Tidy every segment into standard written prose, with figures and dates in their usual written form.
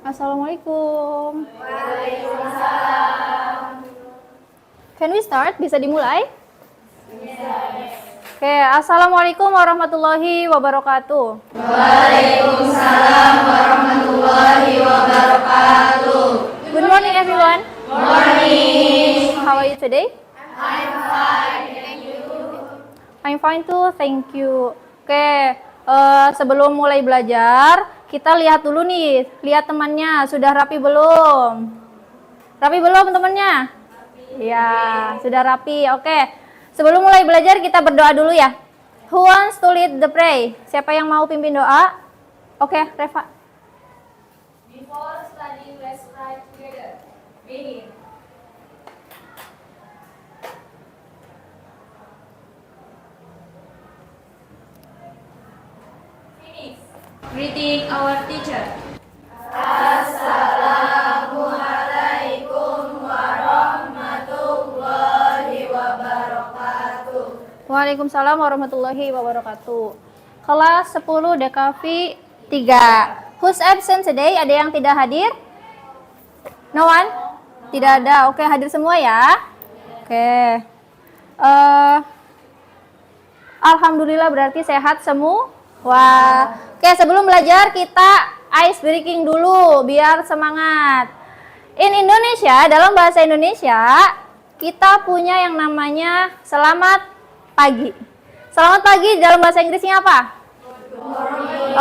Assalamualaikum. Can we start? Bisa dimulai? Oke, Assalamualaikum warahmatullahi wabarakatuh. Waalaikumsalam warahmatullahi wabarakatuh. Good morning everyone. Morning. How are you today? I'm fine, thank you. I'm fine too, thank you. Oke, sebelum mulai belajar, kita lihat dulu nih, lihat temannya, sudah rapi belum? Rapi belum temannya? Iya, sudah rapi. Oke, sebelum mulai belajar kita berdoa dulu ya. Who wants to lead the pray? Siapa yang mau pimpin doa? Oke, Reva. Before studying, let's pray together. Begin. Finish. Greeting our teacher. Assalamualaikum warahmatullahi wabarakatuh. Waalaikumsalam warahmatullahi wabarakatuh. Kelas 10 DKV 3. Who's absent today? Ada yang tidak hadir? No one? Tidak ada. Oke, hadir semua ya. Oke. Alhamdulillah berarti sehat semua. Wah. Oke, sebelum belajar kita ice breaking dulu biar semangat. In Indonesia, dalam bahasa Indonesia, kita punya yang namanya selamat pagi. Selamat pagi dalam bahasa Inggrisnya apa?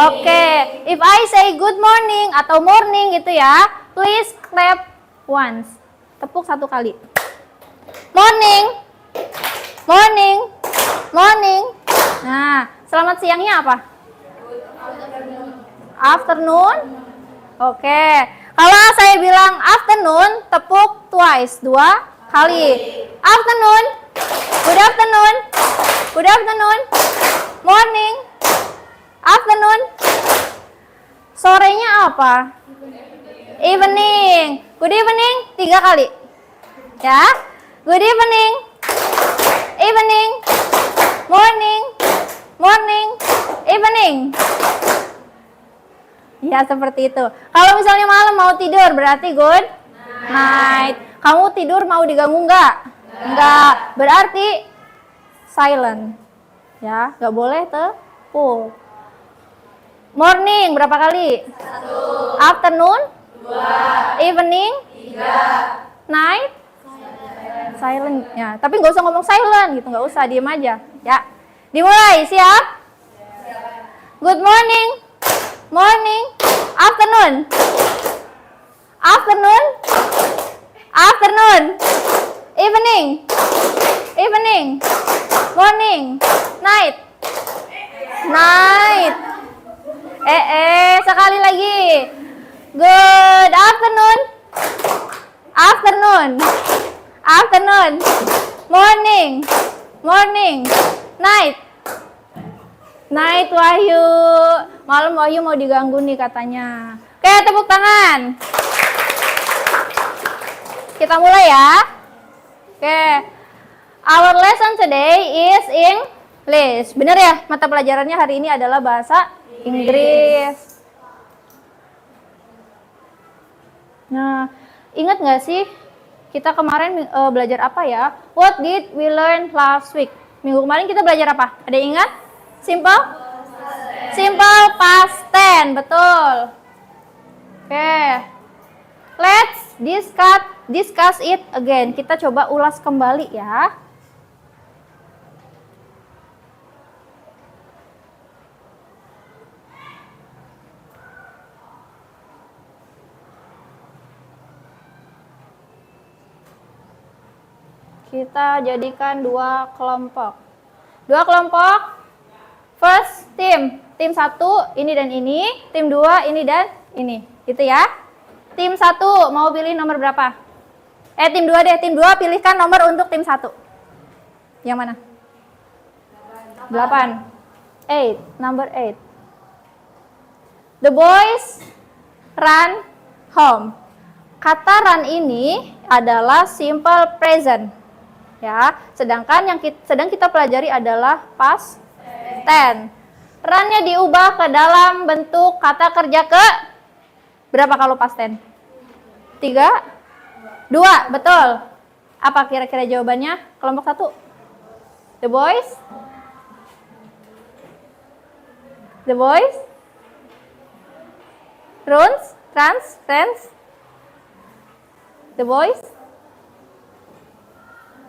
Oke, if I say good morning atau morning gitu ya, please clap once. Tepuk satu kali. Morning. Morning. Morning. Nah, selamat siangnya apa? Afternoon. Oke. Kalau saya bilang afternoon, tepuk twice, 2 kali. Afternoon. Good afternoon. Good afternoon. Morning. Afternoon. Sorenya apa? Evening. Good evening 3 kali. Ya. Good evening. Evening. Morning. Morning. Evening. Ya, seperti itu. Kalau misalnya malam mau tidur berarti good night. Kamu tidur mau diganggu enggak? Enggak. Berarti silent. Ya, enggak boleh full. Morning berapa kali? 1. Afternoon? 2. Evening? 3. Night? Silent. Ya, tapi nggak usah ngomong silent gitu, nggak usah, diem aja. Ya. Dimulai, siap? Good morning. Morning. Afternoon. Afternoon. Afternoon. Evening. Evening. Morning. Night. Night. Sekali lagi. Good afternoon. Afternoon. Afternoon. Morning. Morning. Night. Night Wahyu. Malam Wahyu mau diganggu nih katanya. Oke, tepuk tangan. Kita mulai ya. Oke. Our lesson today is English. Bener ya? Mata pelajarannya hari ini adalah bahasa Inggris. Nah, ingat nggak sih kita kemarin belajar apa ya? What did we learn last week? Minggu kemarin kita belajar apa? Ada yang ingat? Simple? Simple past tense, betul. Oke. Let's discuss it again. Kita coba ulas kembali ya. Kita jadikan 2 kelompok. 2 kelompok. First team. Tim 1 ini dan ini. Tim 2 ini dan ini. Gitu ya. Tim 1 mau pilih nomor berapa? Tim 2 deh. Tim 2 pilihkan nomor untuk tim 1. Yang mana? 8. 8. Number 8. The boys run home. Kata run ini adalah simple present. Ya, sedangkan yang sedang kita pelajari adalah past tense. Run-nya diubah ke dalam bentuk kata kerja Berapa kalau past tense? 3? 2, betul. Apa kira-kira jawabannya? Kelompok 1. The boys? The boys? Runs? Trans? The boys?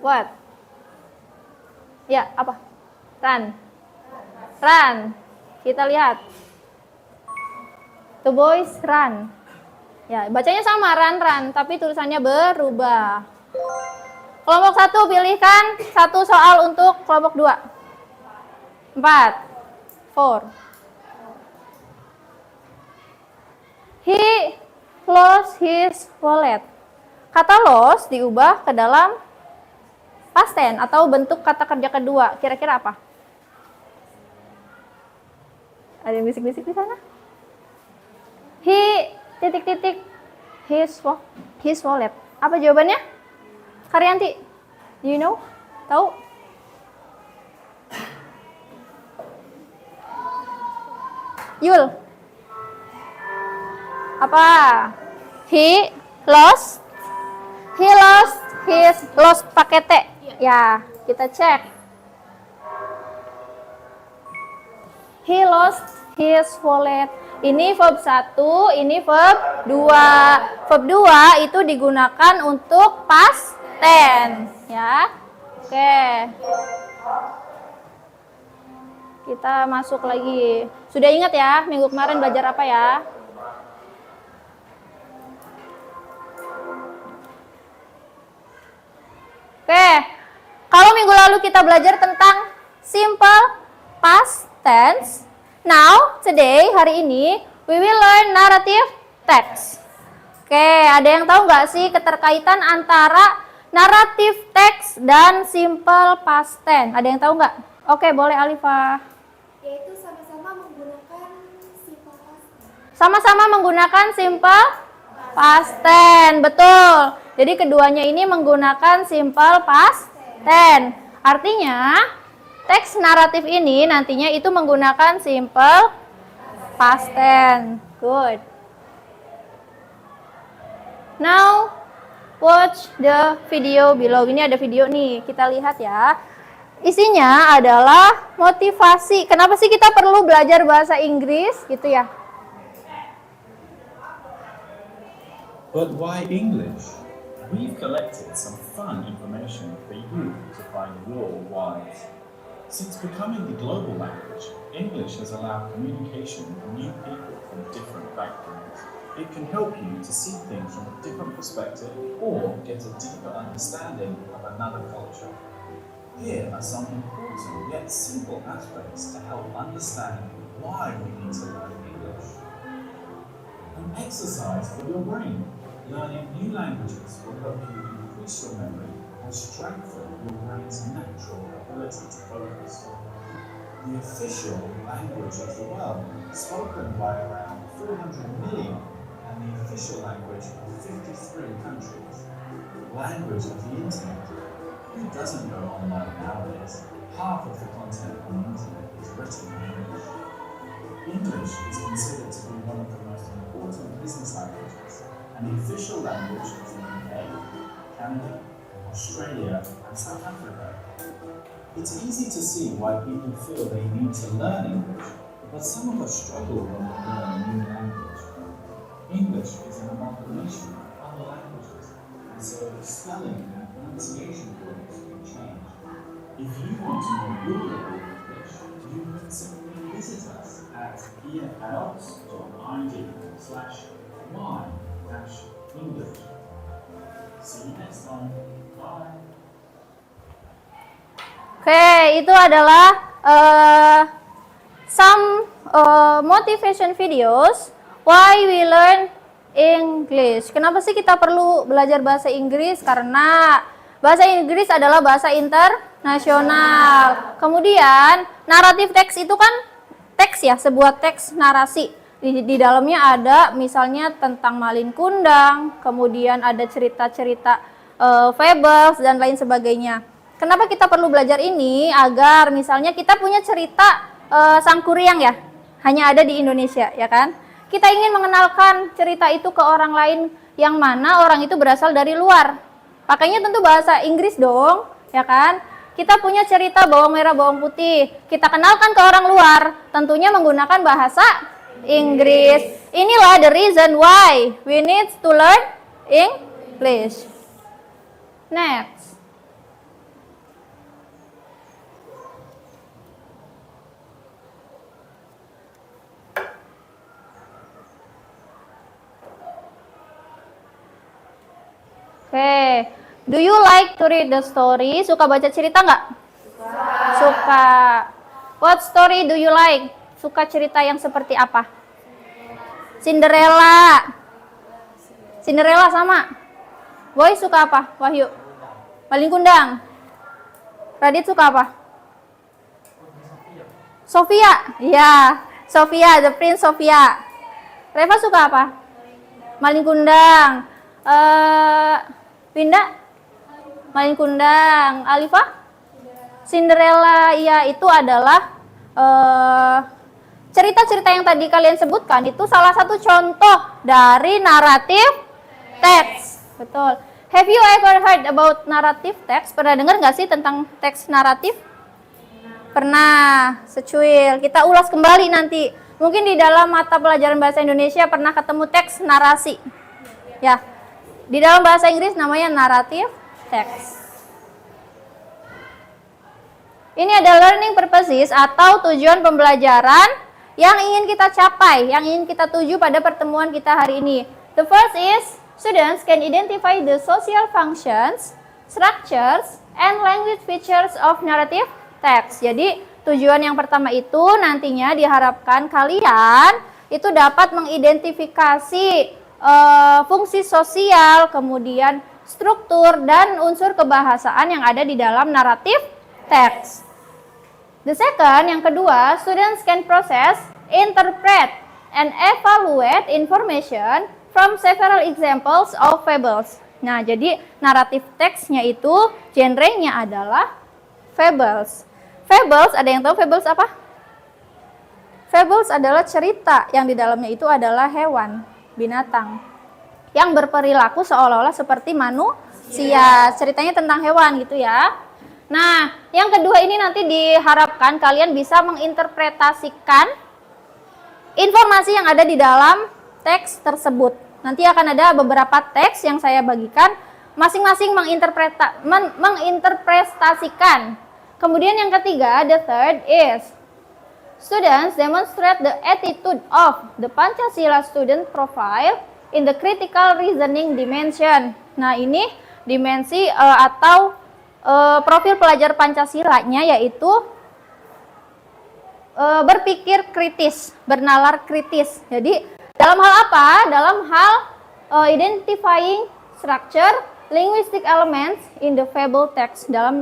What? Ya, apa? Run. Kita lihat. The boys run. Ya, bacanya sama run, tapi tulisannya berubah. Kelompok 1 pilihkan satu soal untuk kelompok 2. 4. He lost his wallet. Kata lost diubah ke dalam past tense atau bentuk kata kerja kedua. Kira-kira apa? Ada yang bisik-bisik di sana? He his wallet. Apa jawabannya? Karyanti, do you know? Tahu? Yul. Apa? He lost pakai T. Ya, kita cek. He lost his wallet. Ini verb 1, ini verb 2. Verb 2 itu digunakan untuk past tense, ya. Oke. Kita masuk lagi. Sudah ingat ya, minggu kemarin belajar apa ya? Oke. Kalau minggu lalu kita belajar tentang simple past tense. Now, today, hari ini, we will learn narrative text. Oke, ada yang tahu nggak sih keterkaitan antara narrative text dan simple past tense? Ada yang tahu nggak? Oke, boleh Alifa. Yaitu sama-sama menggunakan simple past tense. Sama-sama menggunakan simple past tense, betul. Jadi keduanya ini menggunakan simple past tense. Artinya, teks naratif ini nantinya itu menggunakan simple past tense. Good. Now, watch the video below. Ini ada video nih, kita lihat ya. Isinya adalah motivasi. Kenapa sih kita perlu belajar bahasa Inggris gitu ya? But why English? We've collected some fun information for you to find your whys. Since becoming the global language, English has allowed communication with new people from different backgrounds. It can help you to see things from a different perspective or get a deeper understanding of another culture. Here are some important yet simple aspects to help understand why we need to learn English. An exercise for your brain. Learning new languages will help you increase your memory and strengthen your brain's natural ability to focus. The official language of the world, spoken by around 400 million, and the official language of 53 countries. Language of the internet. Who doesn't go online nowadays? Half of the content on the internet is written in English. English is considered to be one of the most important business languages, and the official language of the UK, Canada, Australia, and South Africa. It's easy to see why people feel they need to learn English, but some of us struggle when we learn a new language. English is an amalgamation of other languages, and so spelling and pronunciation rules can change. If you want to know your level of English, you can simply visit us at efls.id/y-English. See you next time. Bye. Oke, itu adalah some motivation videos why we learn English. Kenapa sih kita perlu belajar bahasa Inggris? Karena bahasa Inggris adalah bahasa internasional. Kemudian, naratif teks itu kan teks ya, sebuah teks narasi. Di dalamnya ada misalnya tentang Malin Kundang, kemudian ada cerita-cerita fables dan lain sebagainya. Kenapa kita perlu belajar ini? Agar misalnya kita punya cerita Sangkuriang ya, hanya ada di Indonesia ya kan. kita ingin mengenalkan cerita itu ke orang lain yang mana orang itu berasal dari luar. Pakainya tentu bahasa Inggris dong, ya kan? Kita punya cerita bawang merah, bawang putih. Kita kenalkan ke orang luar, tentunya menggunakan bahasa Inggris. Inilah the reason why we need to learn English. Next. Oke, do you like to read the story? Suka baca cerita nggak? Suka. What story do you like? Suka cerita yang seperti apa? Cinderella. Cinderella sama. Boy suka apa? Wahyu. Malin Kundang. Radit suka apa? Sofia. Ya, Sofia, The Prince Sofia. Reva suka apa? Malin Kundang. Winda? Malin Kundang. Alifa? Cinderella. Ya, itu adalah cerita-cerita yang tadi kalian sebutkan itu salah satu contoh dari naratif text. Betul. Have you ever heard about narrative text? Pernah dengar nggak sih tentang teks naratif? Pernah. Secuil. Kita ulas kembali nanti. Mungkin di dalam mata pelajaran bahasa Indonesia pernah ketemu teks narasi. Ya. Di dalam bahasa Inggris namanya narrative text. Ini ada learning purposes atau tujuan pembelajaran yang ingin kita capai, yang ingin kita tuju pada pertemuan kita hari ini. The first is, students can identify the social functions, structures, and language features of narrative text. Jadi, tujuan yang pertama itu nantinya diharapkan kalian itu dapat mengidentifikasi fungsi sosial, kemudian struktur, dan unsur kebahasaan yang ada di dalam naratif text. The second, yang kedua, students can process, interpret, and evaluate information from several examples of fables. Nah, jadi naratif teksnya itu genrenya adalah fables. Fables, ada yang tahu fables apa? Fables adalah cerita yang di dalamnya itu adalah hewan, binatang, yang berperilaku seolah-olah seperti manusia. Ceritanya tentang hewan gitu ya. Nah, yang kedua ini nanti diharapkan kalian bisa menginterpretasikan informasi yang ada di dalam teks tersebut. Nanti akan ada beberapa teks yang saya bagikan, masing-masing menginterpretasikan. Kemudian yang ketiga, the third is, students demonstrate the attitude of the Pancasila student profile in the critical reasoning dimension. Nah, ini dimensi atau profil pelajar Pancasilanya yaitu berpikir kritis, bernalar kritis. Jadi dalam hal apa? Dalam hal identifying structure, linguistic elements in the fable text. Dalam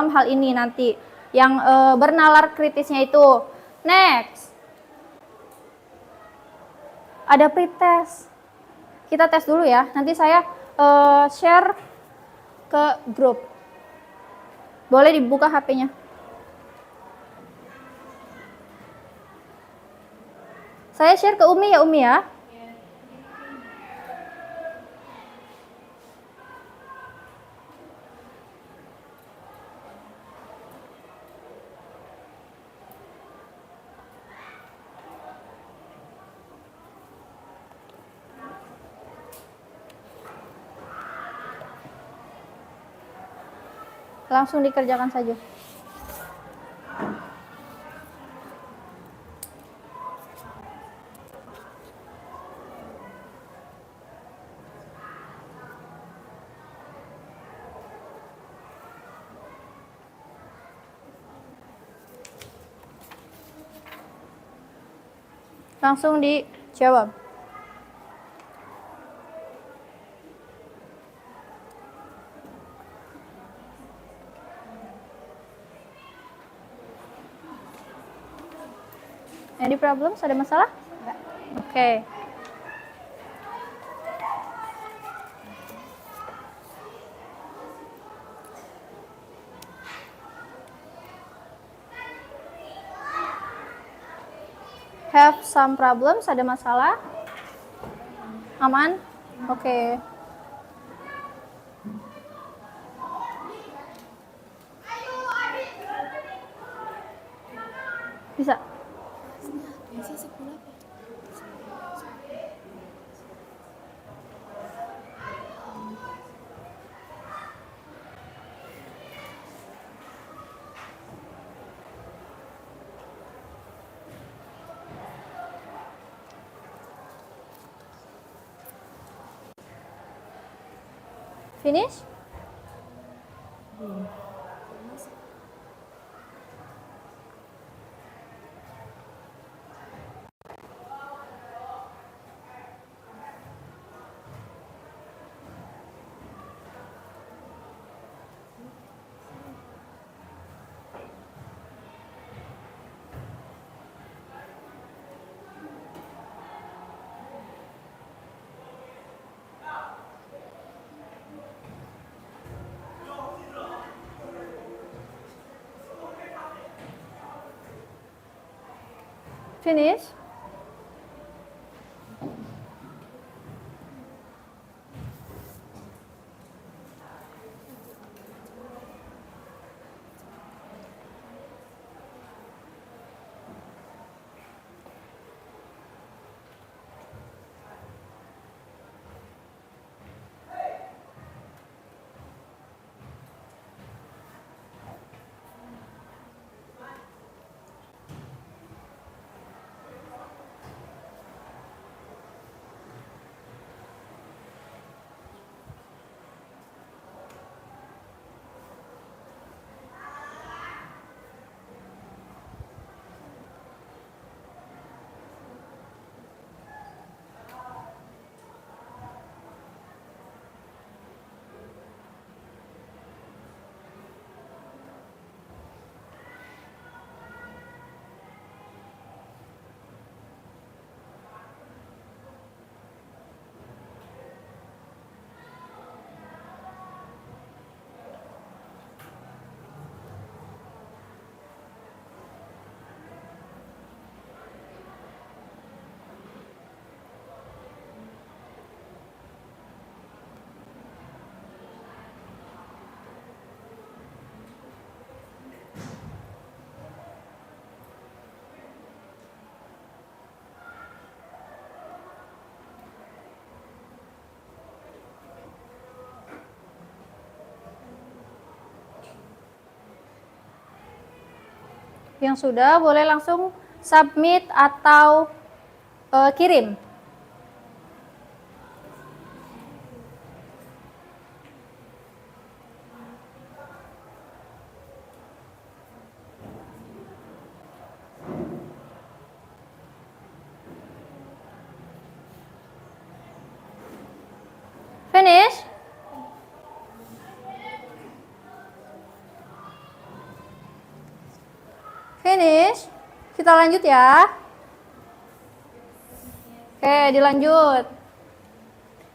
hal ini nanti yang bernalar kritisnya itu. Next, ada pretest. Kita tes dulu ya. Nanti saya share ke grup. Boleh dibuka HP-nya. Saya share ke Umi ya, Umi ya. Langsung dikerjakan saja. Langsung dijawab. Any problems? Ada masalah? Enggak. Oke. Have some problems, ada masalah? Aman? Oke. Bisa. Biasa 10 apa? Finish? Finish? Yang sudah boleh langsung submit atau kirim. Finish? Finish. Kita lanjut ya. Oke, dilanjut.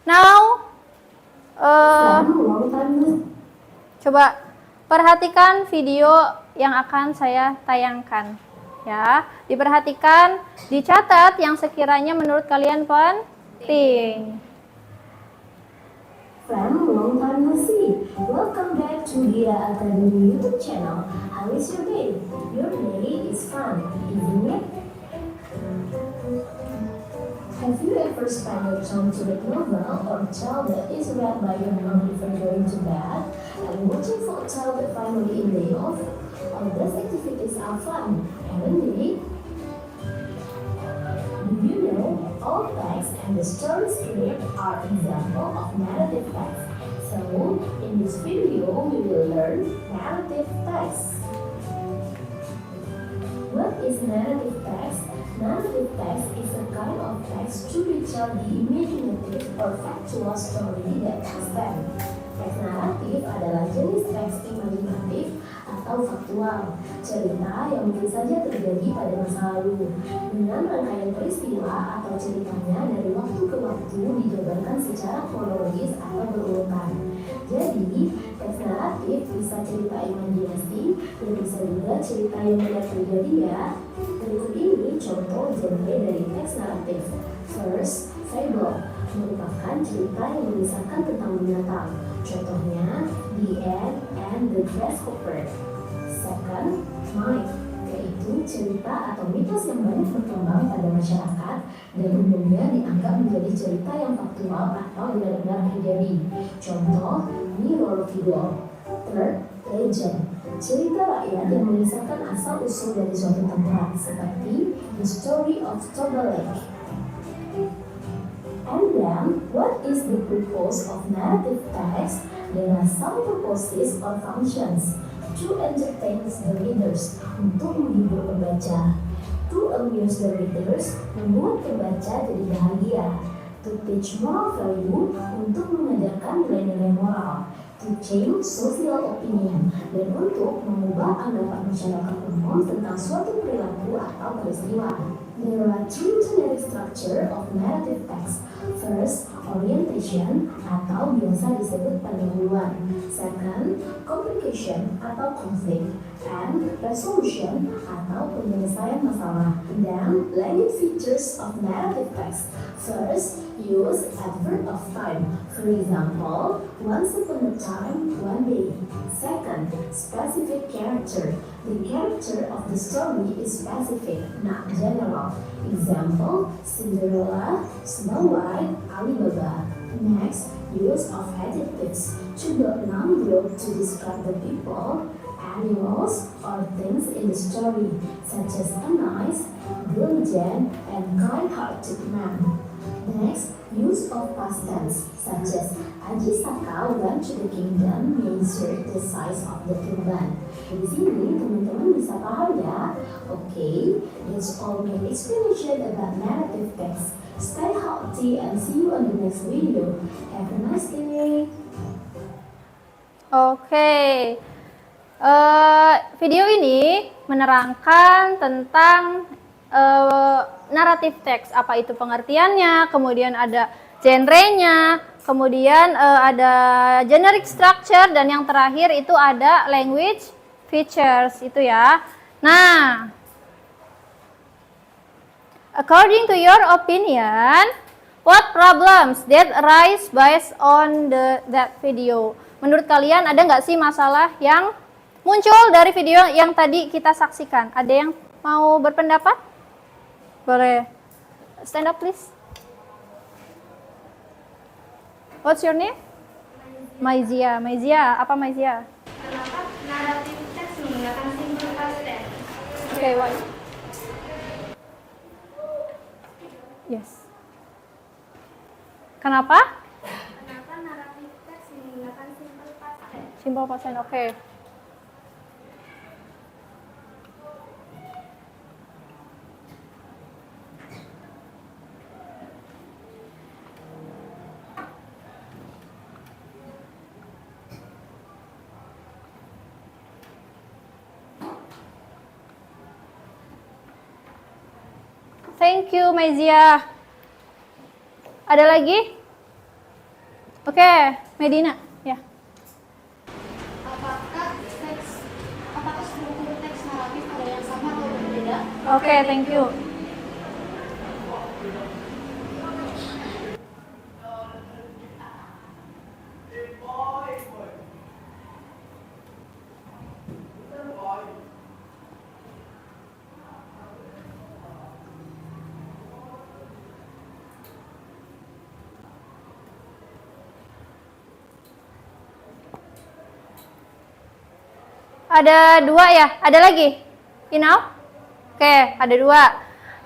Now, coba perhatikan video yang akan saya tayangkan. Ya, diperhatikan, dicatat yang sekiranya menurut kalian penting. Friend, long time no see. Welcome back to Gira Academy YouTube channel. How is your day? Your day is fun, isn't it? Have you ever spent your time to read novel or tale that is read by your mom before going to bed? Are you watching for a tale that finally in day off? All those activities are fun, haven't they? Do you know all text and the story script are example of narrative text? So, in this video, we will learn narrative text. What is narrative text? Narrative text is a kind of text to retell the imaginative or factual story that extend. Teks naratif adalah jenis teks imajinatif atau faktual, cerita yang mungkin saja terjadi pada masa lalu, dengan rangkaian peristiwa atau ceritanya dari waktu ke waktu dijabarkan secara kronologis atau berurutan. Jadi, teks naratif bisa cerita imajinasi dan bisa juga cerita yang benar terjadi ya. Berikut ini contoh genre dari teks naratif. First, fable merupakan cerita yang mengisahkan tentang binatang. Contohnya, The Ant and the Grasshopper. Second, myth, yaitu cerita atau mitos yang banyak berkembang pada masyarakat dan umumnya dianggap menjadi cerita yang faktual atau benar-benar terjadi. Contoh, Mirror Figure. Third, legend, cerita rakyat yang mengisahkan asal-usul dari suatu tempat, seperti The Story of Toba Lake. And then, what is the purpose of narrative text? There are some purposes or functions. To entertain the readers, untuk menghibur pembaca. To amuse the readers, membuat pembaca jadi bahagia. To teach moral value, untuk mengajarkan nilai-nilai moral. To change social opinion, dan untuk mengubah anggapan masyarakat umum tentang suatu perilaku atau peristiwa. There are two generic structure of narrative text. First, orientation atau biasa disebut pendahuluan. Second, complication atau konflik. And resolution atau penyelesaian masalah. Then, language features of narrative text. First, use adverb of time. For example, once upon a time, one day. Second, specific character. The character of the story is specific, not general. Example, Cinderella, Snow White, Alibaba. Next, use of adjectives to build noun group to describe the people, animals, or things in the story, such as a nice, diligent, and kind-hearted man. Next, use of past tense, such as Aji Saka went to the kingdom measure the size of the turban. Di sini teman-teman bisa paham ya? Okay, that's all my explanation about narrative text. Stay healthy and see you on the next video. Have a nice day. Oke. Video ini menerangkan tentang naratif teks, apa itu pengertiannya, kemudian ada genrenya, kemudian ada generic structure, dan yang terakhir itu ada language features itu ya. Nah, according to your opinion, what problems that arise based on that video? Menurut kalian ada nggak sih masalah yang muncul dari video yang tadi kita saksikan? Ada yang mau berpendapat? Boleh. Stand up please. What's your name? Maizia. Maizia, apa Maizia? Kenapa naratif teks menggunakan simple past tense? Okay, why? Yes. Kenapa? Kenapa naratif teks menggunakan simple past tense? Simple past tense, oke. Thank you, Maizia. Ada lagi? Oke, Medina. Ya. Apakah struktur teks naratif ada yang sama atau berbeda? Oke, thank you. Ada dua ya? Ada lagi? Enough? Oke, ada dua.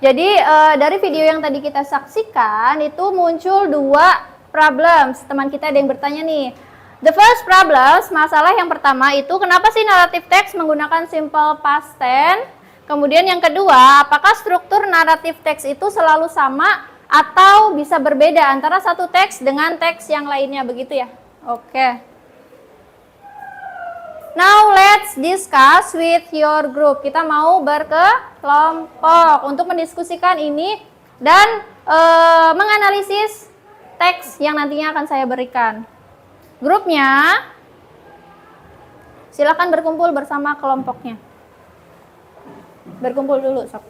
Jadi dari video yang tadi kita saksikan itu muncul dua problems. Teman kita ada yang bertanya nih. The first problems, masalah yang pertama itu kenapa sih naratif teks menggunakan simple past tense? Kemudian yang kedua, apakah struktur naratif teks itu selalu sama atau bisa berbeda antara satu teks dengan teks yang lainnya, begitu ya? Oke. Now let's discuss with your group. Kita mau berkelompok untuk mendiskusikan ini dan menganalisis teks yang nantinya akan saya berikan. Grupnya silakan berkumpul bersama kelompoknya. Berkumpul dulu, sob.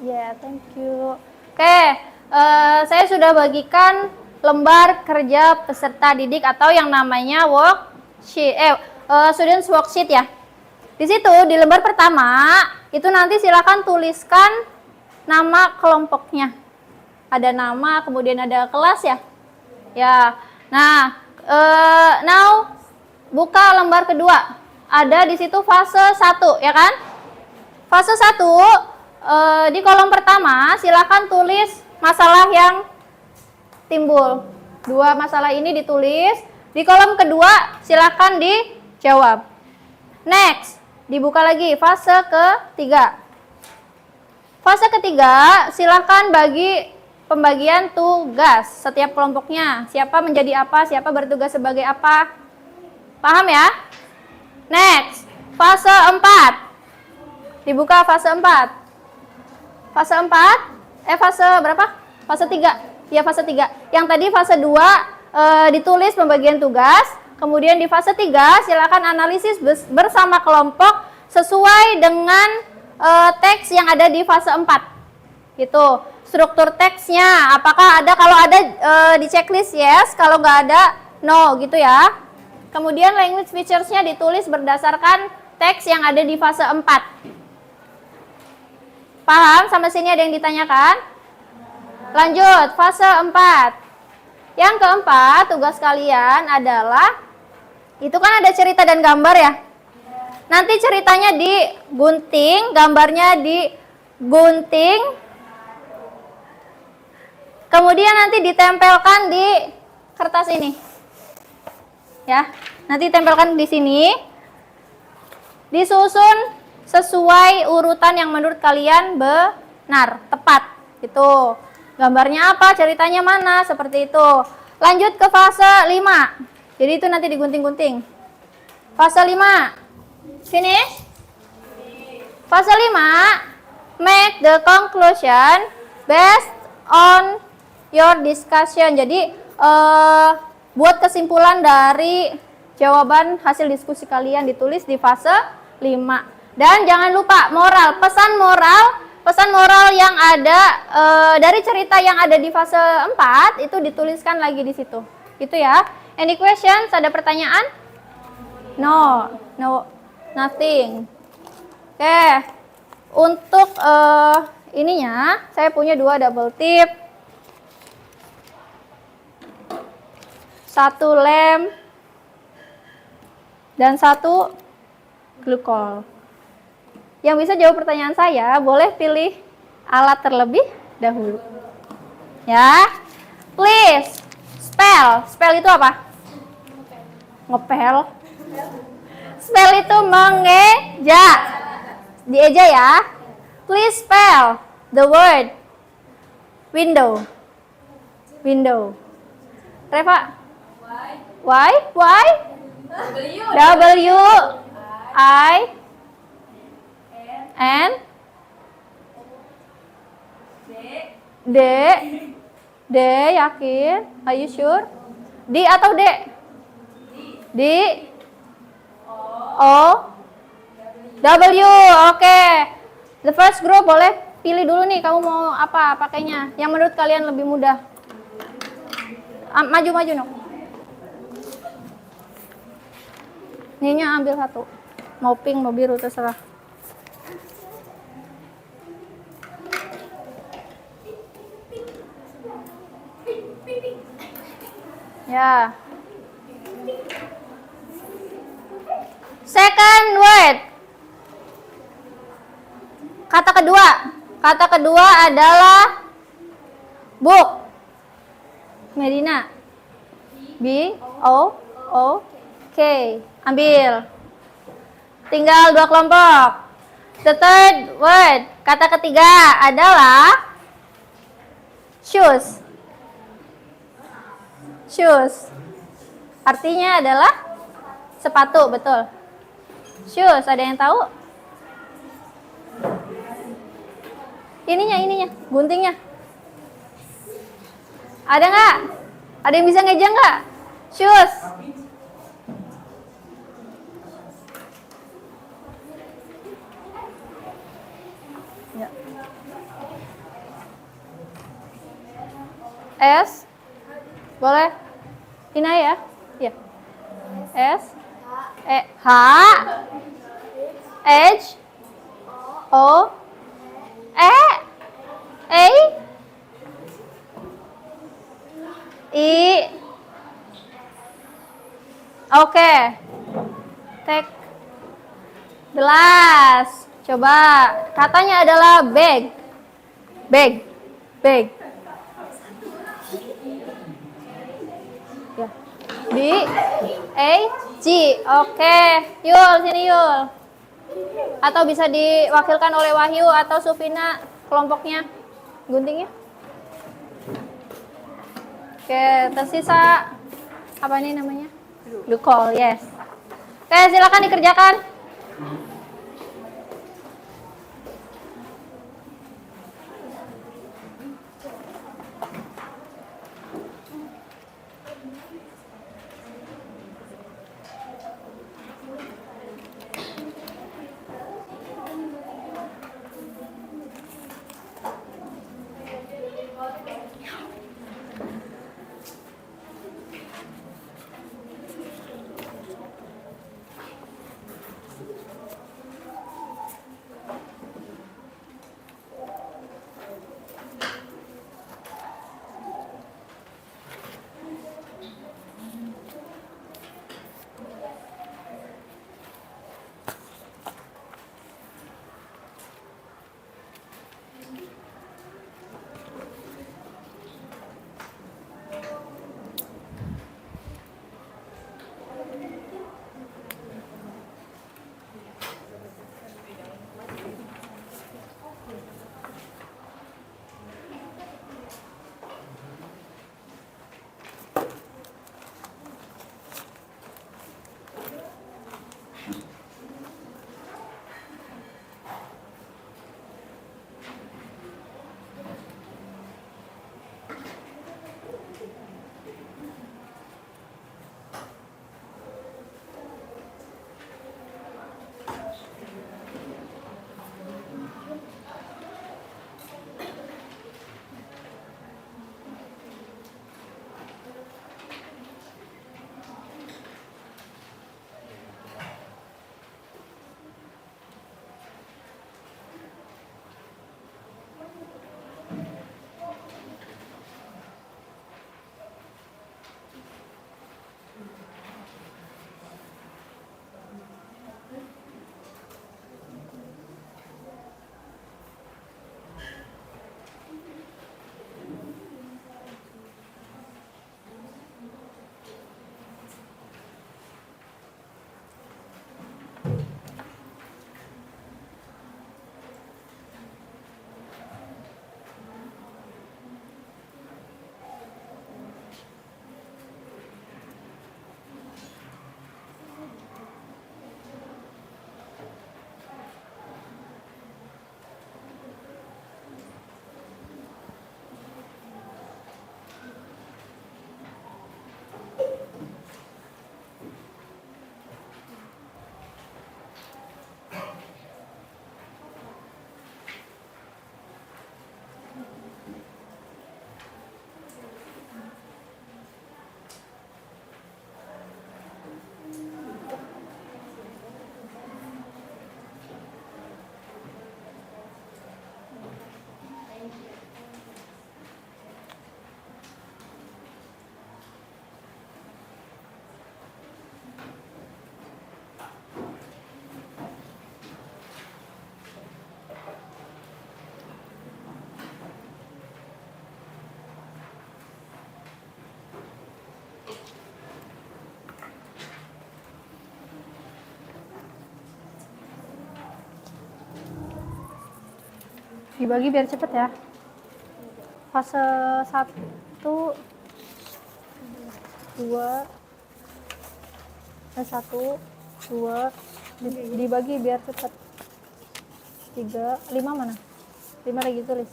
Ya, thank you. Oke, saya sudah bagikan lembar kerja peserta didik atau yang namanya worksheet, students worksheet ya. Di situ di lembar pertama itu nanti silakan tuliskan nama kelompoknya. Ada nama, kemudian ada kelas ya. Ya. Nah, now buka lembar kedua. Ada di situ fase 1 ya kan? Fase 1 di kolom pertama silakan tulis masalah yang timbul. 2 masalah ini ditulis. Di kolom kedua silakan dijawab. Next, dibuka lagi fase ketiga. Fase ketiga silakan bagi pembagian tugas setiap kelompoknya. Siapa menjadi apa, siapa bertugas sebagai apa. Paham ya? Next, fase 4. Dibuka fase 4. Fase 4, fase berapa? Fase 3. Ya, fase 3. Yang tadi fase 2 ditulis pembagian tugas. Kemudian di fase 3 silakan analisis bersama kelompok sesuai dengan teks yang ada di fase 4. Gitu. Struktur teksnya, apakah ada, kalau ada di checklist yes, kalau nggak ada no gitu ya. Kemudian language features-nya ditulis berdasarkan teks yang ada di fase 4. Paham? Sampai sini ada yang ditanyakan? Lanjut, fase 4. Yang keempat, tugas kalian adalah, itu kan ada cerita dan gambar ya. Nanti ceritanya digunting, gambarnya digunting. Kemudian nanti ditempelkan di kertas ini. Ya, nanti ditempelkan di sini. Disusun sesuai urutan yang menurut kalian benar, tepat. Itu. Gambarnya apa, ceritanya mana, seperti itu. Lanjut ke fase 5. Jadi itu nanti digunting-gunting. Fase 5. Finish? Fase 5, make the conclusion based on your discussion. Jadi buat kesimpulan dari jawaban hasil diskusi kalian ditulis di fase 5. Dan jangan lupa moral, pesan moral yang ada dari cerita yang ada di fase 4 itu dituliskan lagi di situ. Gitu ya. Any questions? Ada pertanyaan? No, nothing. Oke. Untuk ininya saya punya 2 double tip. 1 lem dan 1 glukol. Yang bisa jawab pertanyaan saya, boleh pilih alat terlebih dahulu. Ya. Please, spell. Spell itu apa? Ngepel. Spell itu mengeja. Dieja ya. Please spell the word window. Window. Reva? Y? W I N D, yakin? Are you sure? D atau D? D O W. Oke. The first group boleh pilih dulu nih, kamu mau apa pakainya yang menurut kalian lebih mudah. Maju no. Ninya ambil 1. Mau pink, mau biru, terserah. Ya. Second word. Kata kedua. Kata kedua adalah book. Medina. B O O K. Ambil. Tinggal 2 kelompok. The third word. Kata ketiga adalah shoes. Shoes. Artinya adalah sepatu, betul. Shoes, ada yang tahu? Ininya, guntingnya. Ada nggak? Ada yang bisa ngejeng nggak? Shoes. Ya. S. Boleh? Ina ya? Iya. S. E. H. H. O. E. A. I. Oke. Take the last. Coba. Katanya adalah bag. Bag. Bag. Ya. B. A. G. Oke. Yul, sini Yul. Atau bisa diwakilkan oleh Wahyu atau Sufina kelompoknya. Guntingnya. Oke, tersisa apa ini namanya? Dukol, yes. Oke, silakan dikerjakan. Dibagi biar cepet ya. Fase 1, 2, 1, 2, dibagi biar cepet. 3, 5 mana? 5 lagi tulis.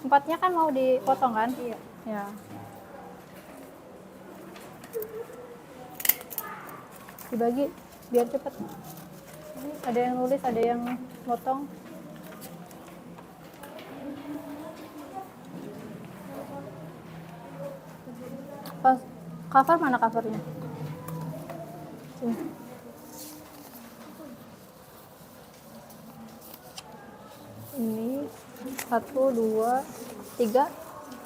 4-nya kan mau dipotong kan? Iya. Ya. Dibagi biar cepet. Ada yang nulis, ada yang motong. Pas cover mana covernya? Sini. Ini 1, 2, 3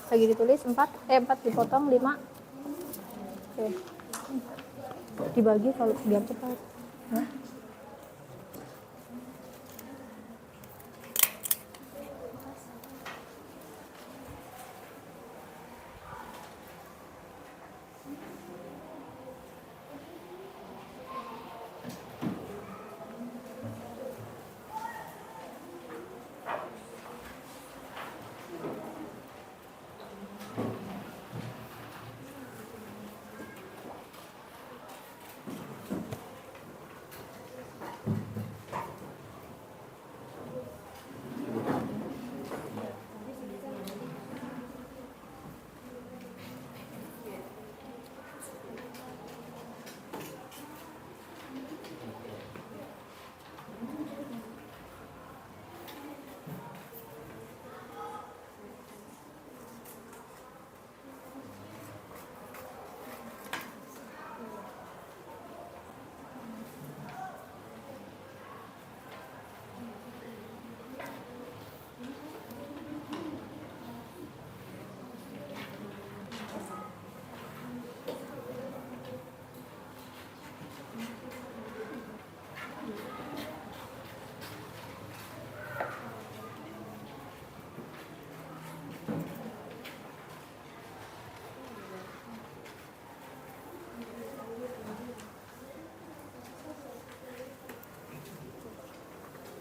lagi ditulis, 4 dipotong, 5. Oke. Dibagi kalau biar cepat. Nah.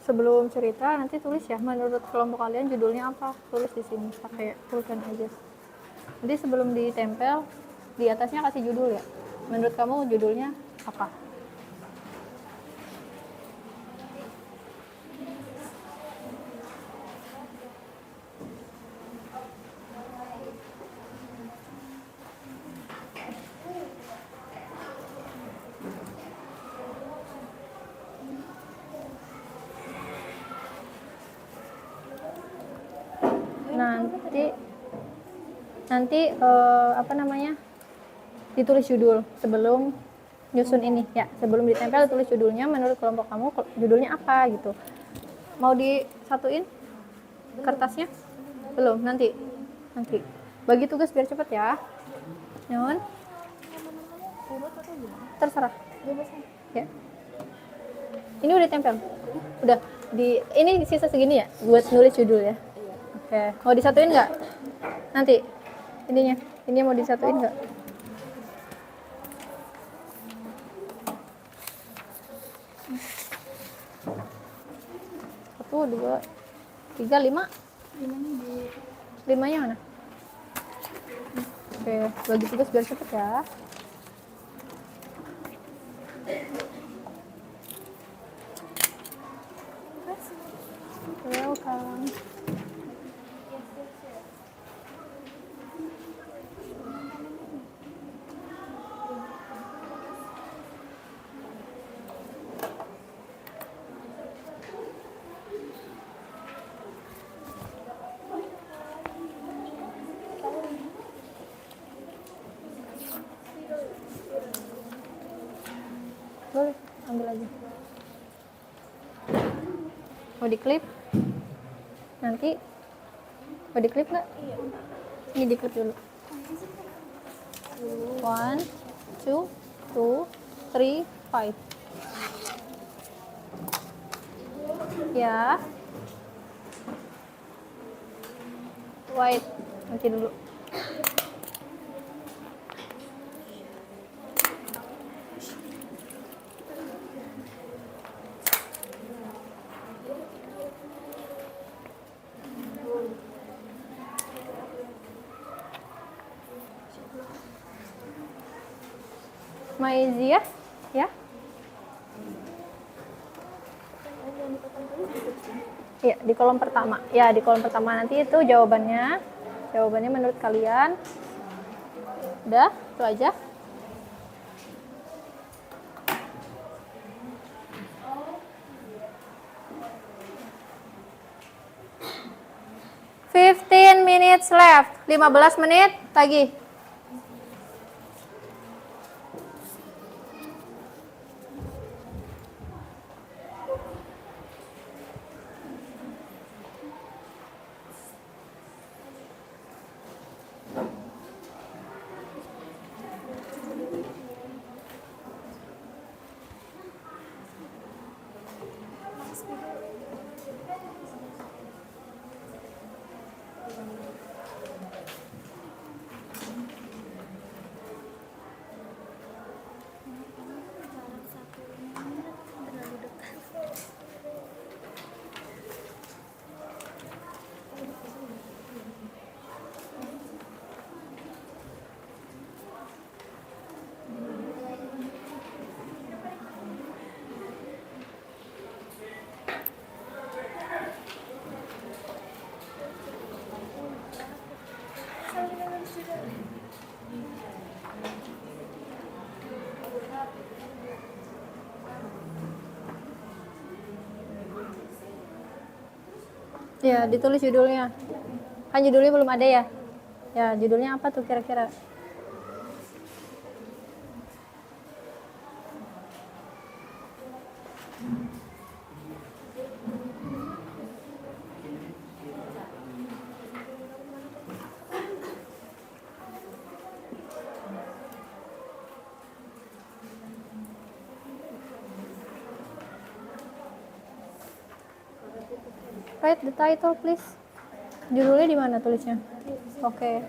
Sebelum cerita nanti tulis ya, menurut kelompok kalian judulnya apa, tulis di sini pakai pulpen aja. Nanti sebelum ditempel di atasnya kasih judul ya, menurut kamu judulnya apa? Nanti apa namanya, ditulis judul sebelum nyusun ini ya, sebelum ditempel tulis judulnya, menurut kelompok kamu judulnya apa gitu. Mau disatuin kertasnya? Belum, nanti bagi tugas biar cepet ya. Nyon, terserah ya. Ini udah tempel, udah ini sisa segini ya buat nulis judul ya. Oke, mau disatuin nggak nanti ini mau disatuin nggak? Satu, dua, tiga, 5. Limanya mana? Oke, bagi tugas biar cepet ya. Welcome. Boleh, ambil aja. Mau diklip? Nanti mau diklip nggak? Ini diklip dulu. 1, 2, 3, 5. Ya. White nanti dulu. Maizia, ya? Iya, di kolom pertama. Ya, di kolom pertama nanti itu jawabannya. Jawabannya menurut kalian. Udah, itu aja. Minutes left. 15 menit lagi. Ya, ditulis judulnya. Kan judulnya belum ada ya? Ya, judulnya apa tuh kira-kira? Write the title, please. Judulnya di mana tulisnya? Oke.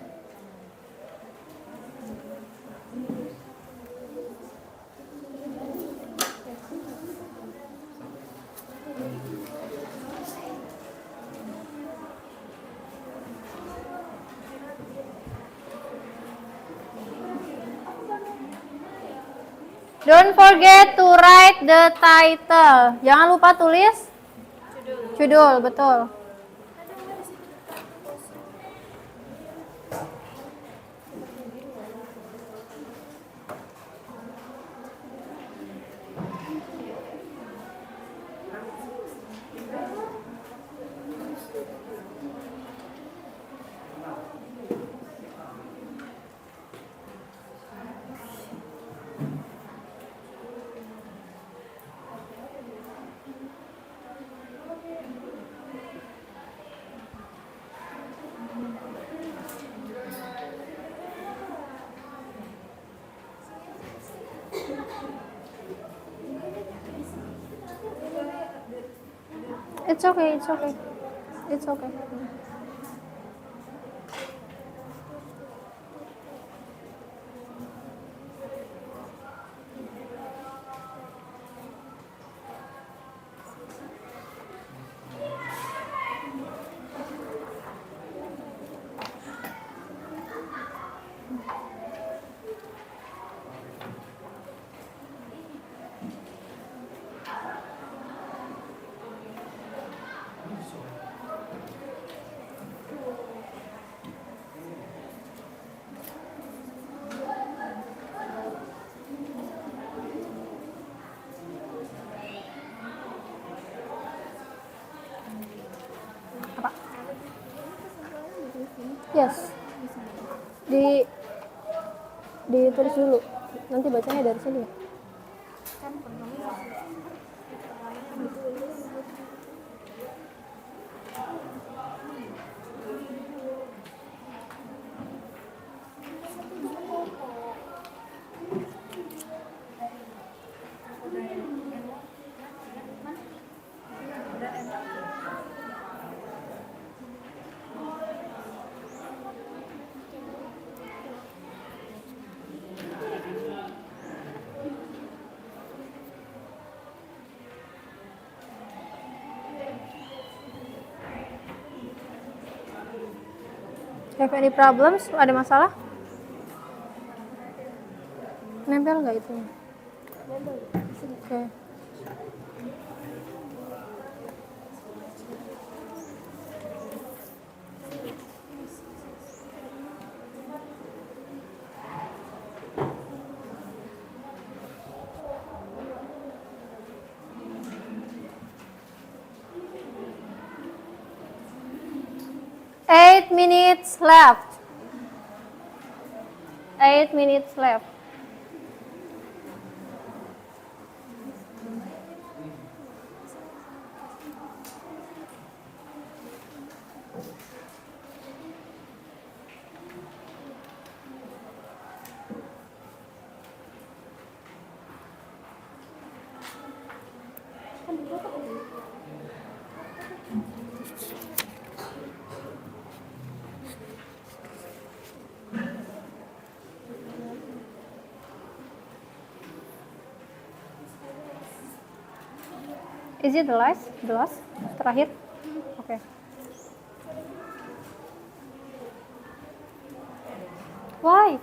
Don't forget to write the title. Jangan lupa tulis judul, betul. It's okay, it's okay. It's okay. Yes. Ditulis dulu. Nanti bacanya dari sini. Have any problems? Ada masalah? Nempel nggak itu? Oke. Eight minutes left. 8 minutes left. Is it the last? The last? Terakhir? Oke. Why?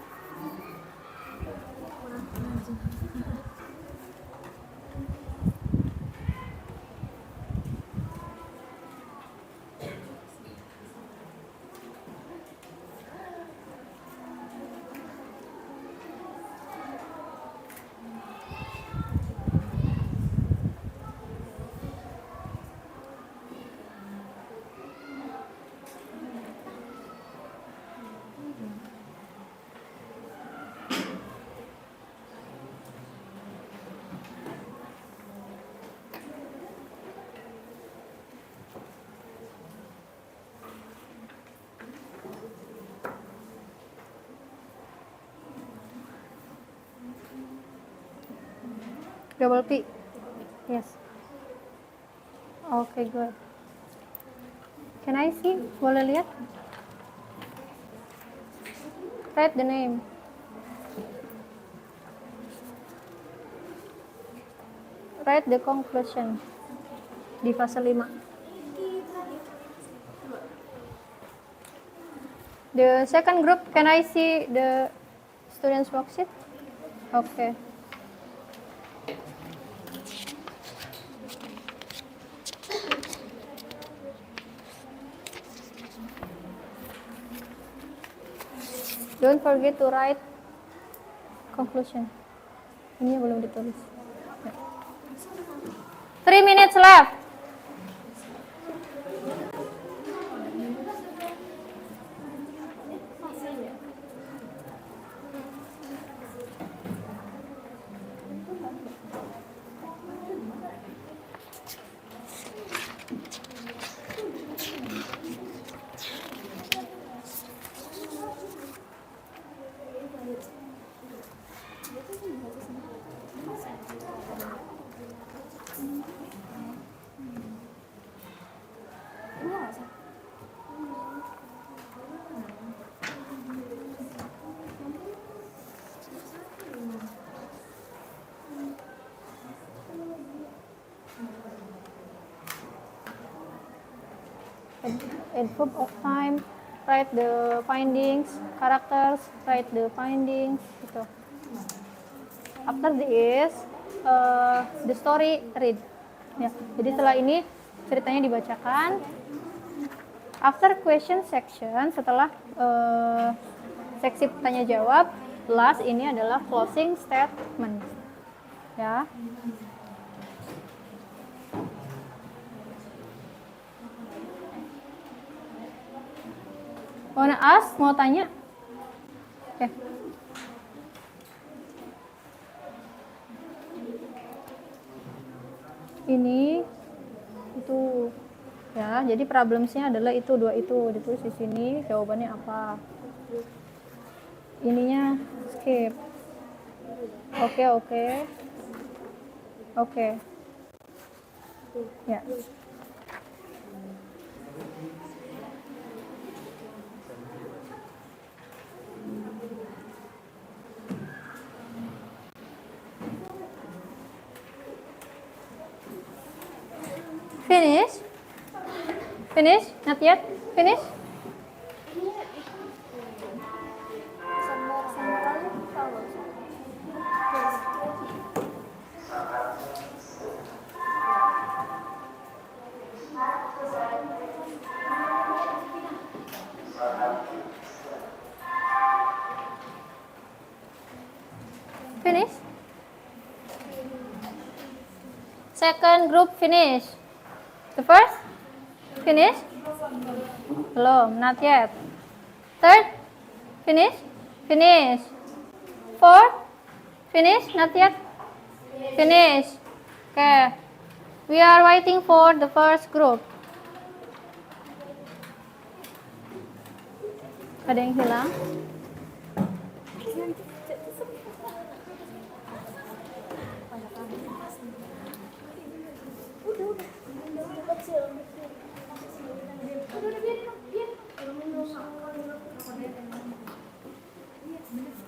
Double P. Yes. Okay, good. Can I see? Boleh lihat? Write the name. Write the conclusion. Di fase 5. The second group, can I see the students' worksheet? Okay. Don't forget to write conclusion. Ini belum ditulis. 3 minutes left. Envelope of time, write the findings, characters, write the findings, gitu. After this, the story read. Ya, jadi setelah ini ceritanya dibacakan. After question section, setelah seksi tanya jawab, last ini adalah closing statement. Ya. Mau tanya? Oke. Ini itu ya, jadi problemsnya adalah itu dua itu ditulis di sini, jawabannya apa? Ininya skip. Oke. Ya. Finish? Finish? Not yet? Finish? Finish. Second group finish. The first finish. Belum, not yet. Third finish. Finish. Fourth finish, not yet. Finish. Okay. We are waiting for the first group. Ada yang hilang?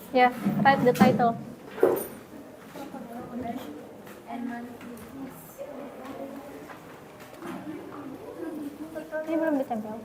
Yeah, write the title. Ini belum ditempel.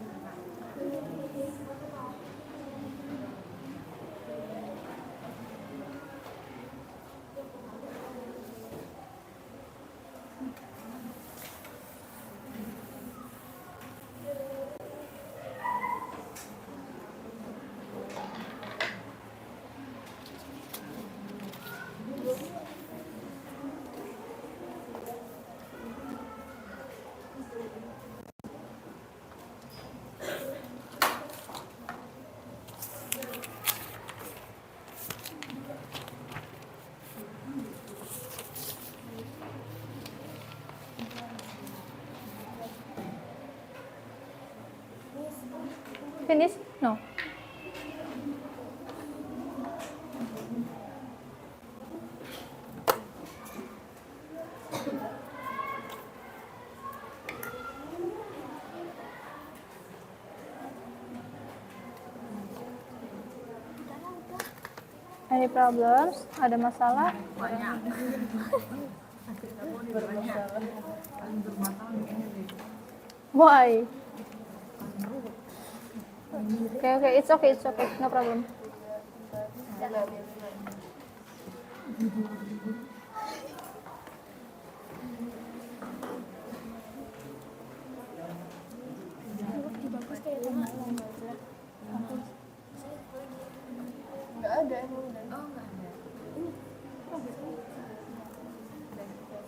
Finish? No. Any problems? Ada masalah? Why? Okay, it's okay, no problem.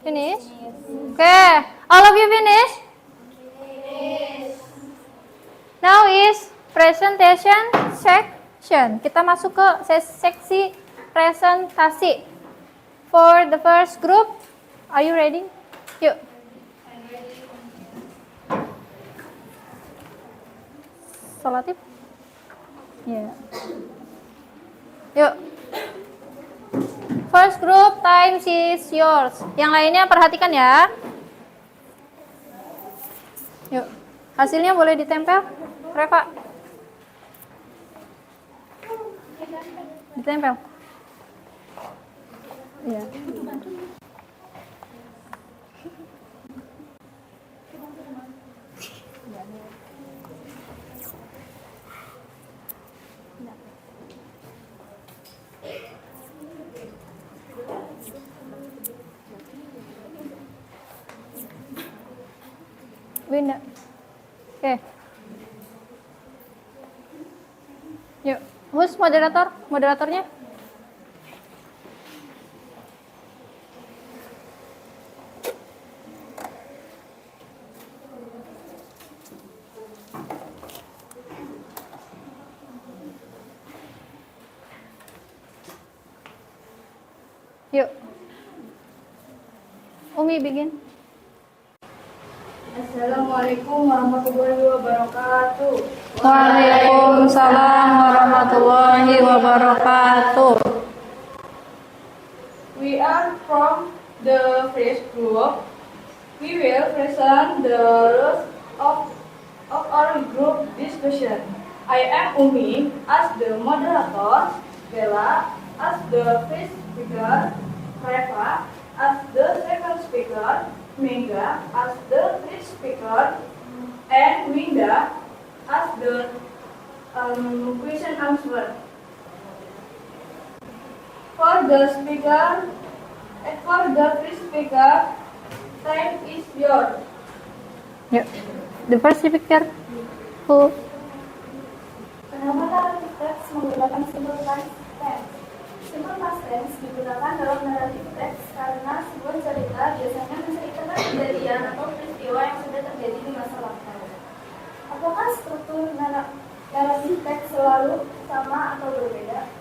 Finish? Okay, all of you finish? Now is presentation section. Kita masuk ke seksi presentasi. For the first group, are you ready? Yuk. Solatif? Yeah. Yuk. First group, time is yours. Yang lainnya perhatikan ya. Yuk. Hasilnya boleh ditempel, Reva. Ditempel. Iya. Winda. Oke. Yuk, who's moderator? Moderatornya? Yuk. Umi begin. Assalamualaikum warahmatullahi wabarakatuh. Waalaikumsalam warahmatullahi wabarakatuh. We are from the first group. We will present the rules of our group discussion. I am Umi as the moderator, Bella as the first speaker, Reva as the second speaker, Mega as the third speaker, and Winda as the question answer. For the first speaker, time is yours. Yuk. The first speaker. Who? Pengamatan teks menggunakan simple past tense. Simple past tense tense digunakan dalam narrative text karena sebuah cerita biasanya menceritakan kejadian atau peristiwa yang sudah terjadi di masa lampau. Apakah struktur narrative text selalu sama atau berbeda?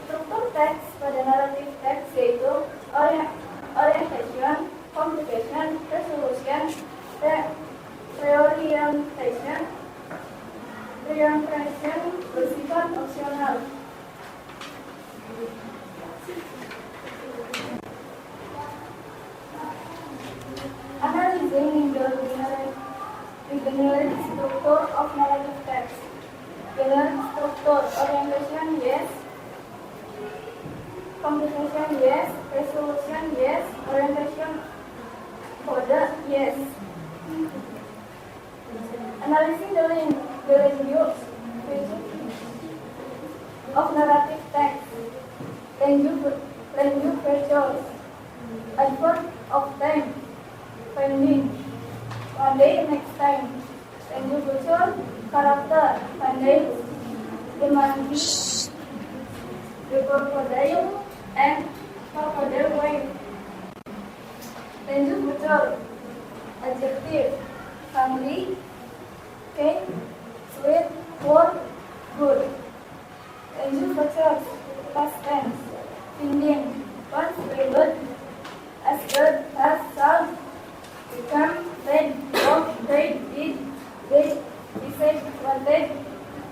Struktur teks pada narrative text yaitu orientation, complication, resolution, reorientation bersifat opsional. Analyzing the generic structure of narrative text. Generic structure, orientation, yes. Complication, yes. Resolution, yes. Orientation, code, yes. Analyzing the language of narrative text. Language features. Adverb of time. Finding. One day, next time. Language feature. Character. Finding. The monkey. The crocodile. And crocodile wave. Language feature. Adjective. Family. Kind. Sweet. Poor. Good. Language feature. Past tense. Finding. Once good. As good as solved. Become, played, walked, prayed, did, decide, wanted,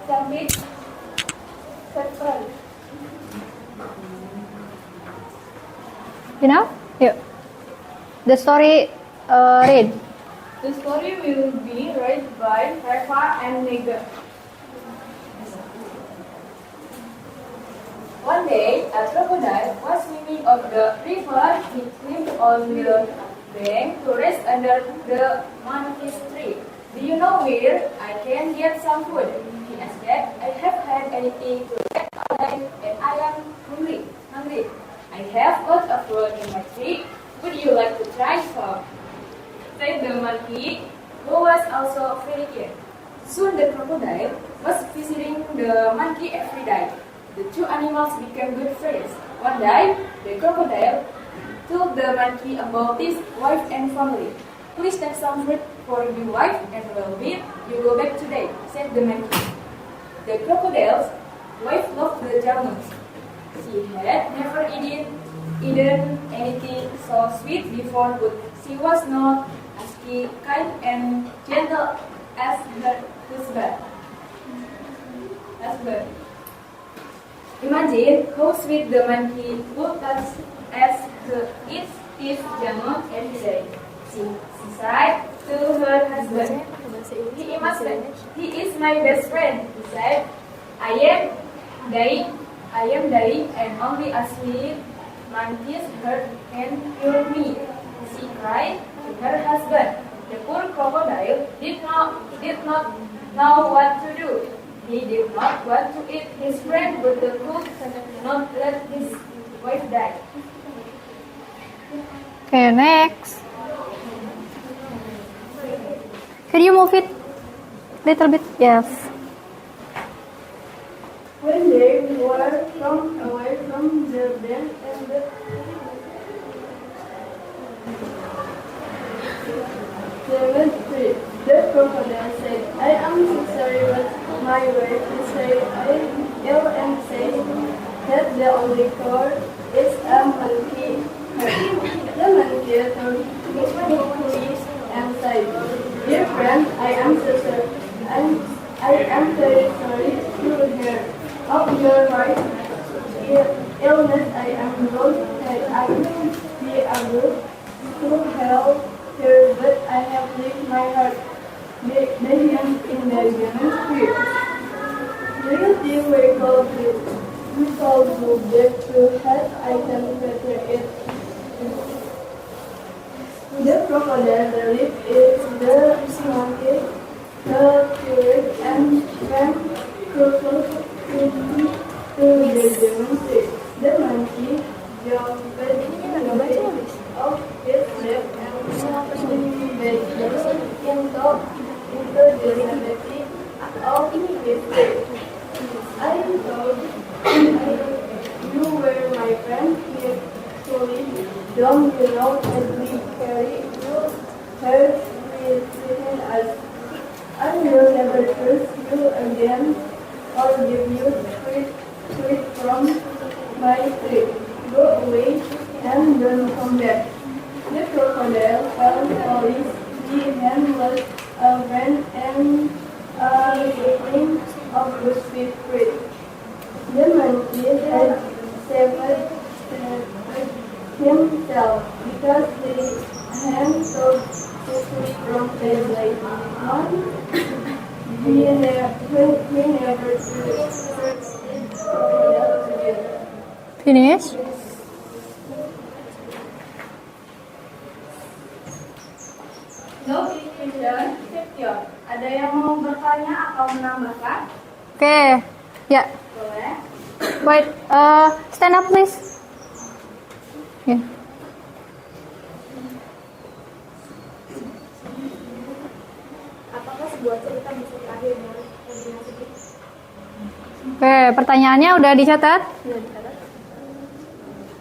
jumped, settled. You know? Yuk. The story read. The story will be read by Reva and Nega. One day, a crocodile was swimming up the river. He climbed on the bank to rest under the monkey's tree. Do you know where I can get some food? He asked. I have had anything to eat all day and I am hungry. I have got a fruit in my tree. Would you like to try some? Said the monkey, who was also very keen. Soon the crocodile was visiting the monkey every day. The two animals became good friends. One day, the crocodile told the monkey about his wife and family. Please take some fruit for your wife and well-being. You go back today, said the monkey. The crocodile's wife loved the almonds. She had never eaten anything so sweet before, but she was not as kind and gentle as her husband. Imagine how sweet the monkey would taste as he eats his almond every day. She sighed to her husband. He is my best friend, he said. I am dying and only a sweet monkey's heart can cure me. She cried to her husband. The poor crocodile did not know what to do. He did not want to eat his friend, but the could not let his wife die. Okay, next. Can you move it little bit? Yes. When they were away from the bank and the crocodile said, I am so sorry, but my wife is ill and says that the only cure is a monkey. The monkey turned quickly and said, Dear friend, I am so sorry. I am very sorry to hear of your wife's illness. I am glad that I will be able to help her, but I have left my heart behind in the human spirit. Do you think we call go back to help? I can better it. The crocodile believed is the monkey, the spirit, and went closer to the human spirit. The monkey jumped off his left and into the cemetery of his spirit. I thought you were my Don't you know that we carry you here within us? I will never curse you again or give you sweet from my tree. Go away and don't come back. The crocodile felt police. He handless a friend and a victim of the spirit. The monkey had saved himself because he had so quickly from the light. He never Finish. No question, question. Ada yang mau bertanya atau menambahkan? Oke. Ya. Boleh. Wait, stand up please. Ya. Apakah sebuah cerita bisa berakhir dengan ending yang sedih? Oke, pertanyaannya udah dicatat?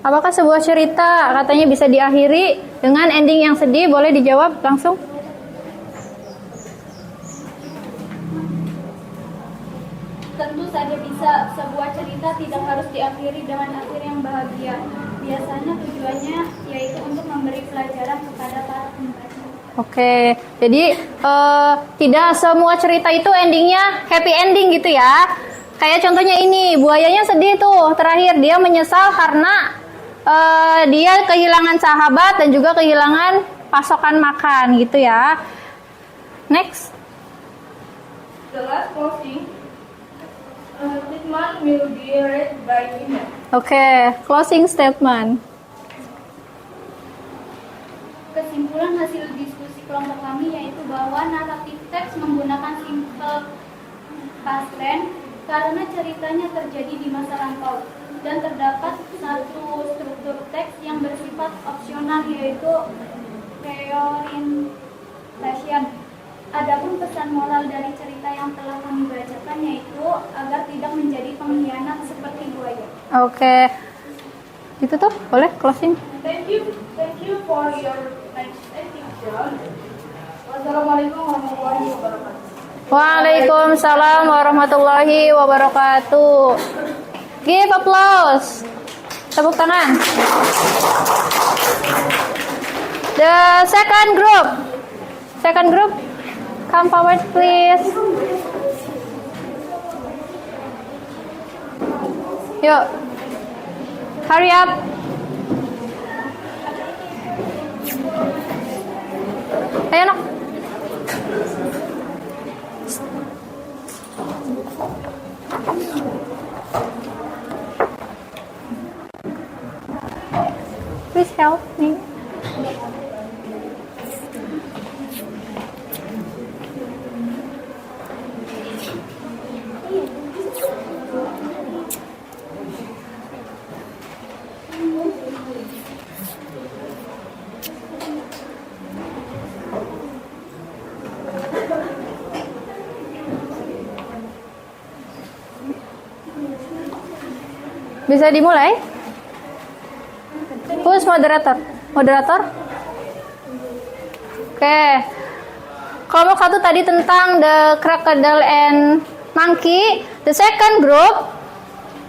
Apakah sebuah cerita katanya bisa diakhiri dengan ending yang sedih? Boleh dijawab langsung? Tentu saja bisa. Sebuah cerita tidak harus diakhiri dengan akhir yang bahagia. Biasanya tujuannya yaitu untuk memberi pelajaran kepada para pembaca. Oke, jadi tidak semua cerita itu endingnya happy ending gitu ya. Kayak contohnya ini, buayanya sedih tuh, terakhir dia menyesal karena dia kehilangan sahabat dan juga kehilangan pasokan makan gitu ya. Next. The last closing statement will be read by Nina. Oke, closing statement. Kesimpulan hasil diskusi kelompok kami yaitu bahwa naratif teks menggunakan simple past tense karena ceritanya terjadi di masa lampau dan terdapat satu struktur teks yang bersifat opsional yaitu reorientation. Adapun pesan moral dari cerita yang telah kami bacakan yaitu agar tidak menjadi pengkhianat seperti buaya. Oke. Itu tuh, boleh closing. Thank you for your next attention. Wassalamualaikum warahmatullahi wabarakatuh. Waalaikumsalam warahmatullahi wabarakatuh. Give applause. Tepuk tangan. The second group, come forward please. Yuk, hurry up. Ayo nak. Please help me. Bisa dimulai? Who's moderator? Moderator? Oke. Kelompok satu tadi tentang the crocodile and monkey. The second group,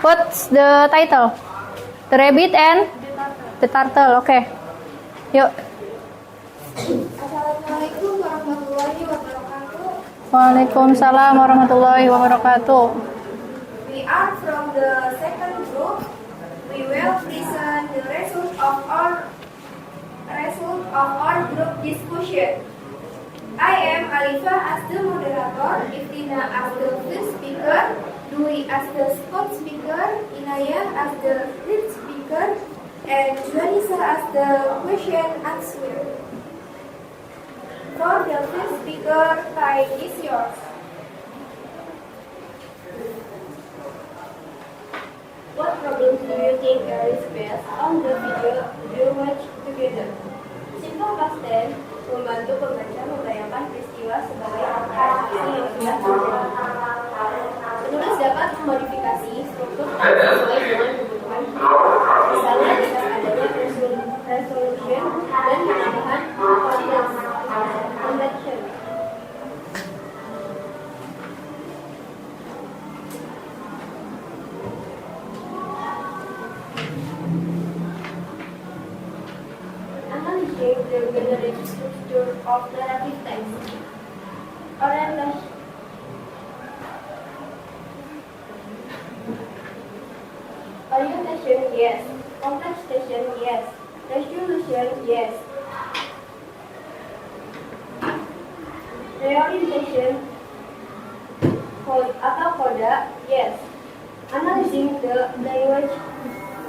what's the title? The rabbit and the turtle. Oke. Yuk. Assalamualaikum warahmatullahi wabarakatuh. Waalaikumsalam warahmatullahi wabarakatuh. We are from the second group. We will present the result of our group discussion. I am Alifa as the moderator, Ifrina as the first speaker, Dwi as the spot speaker, Inaya as the lead speaker, and Juanisa as the question answer. For the first speaker, time is yours. What problems do you think arise based on the video you watch together? Simple past tense membantu pembaca membayangkan peristiwa sebagai aksi yang sudah terjadi. Penulis dapat memodifikasi struktur teks sesuai dengan kebutuhan. Misalnya dengan adanya resolusi change the generic structure of narrative text. Orientation, yes. Contrastation, yes. Resolution, yes. Reorientation atau koda, yes. Analyzing the language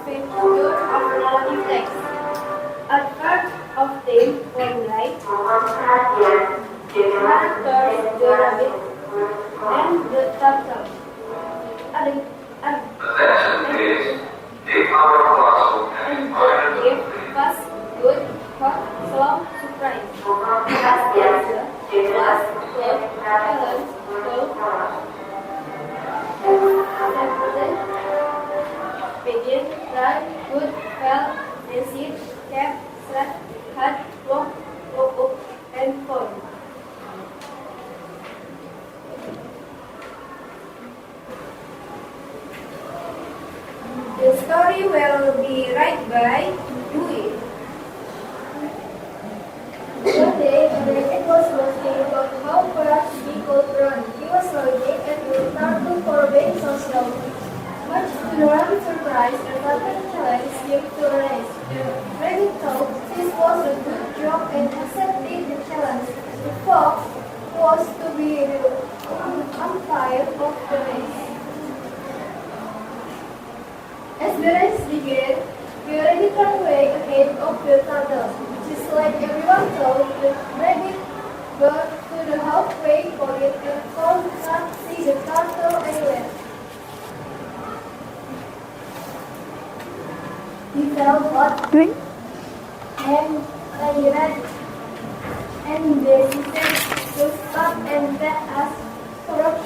feature of narrative text. Adverb of theme, formulae. Characters, the rabbit, and the turtle. Adjective, fast, good, hot, slow, surprise. Past tense, fast, good, balance, slow. Begin, run, good, fell, receive, kept, slept, had, walk, woke up, and fall. The story will be read by Dewey. One day, a rabbit was asking about how fast he could run. He was looking at the turtle for being so slow. Much to the rabbit's surprise, the turtle challenged him to a race. The rabbit thought this was a good job and accepted the challenge. The fox was to be the umpire of the race. As the race began, the rabbit ran away ahead of the turtle. Just like everyone thought, the rabbit got to the halfway point and could not see the turtle anywhere. He felt hot and tired, and decided to stop and let us cross.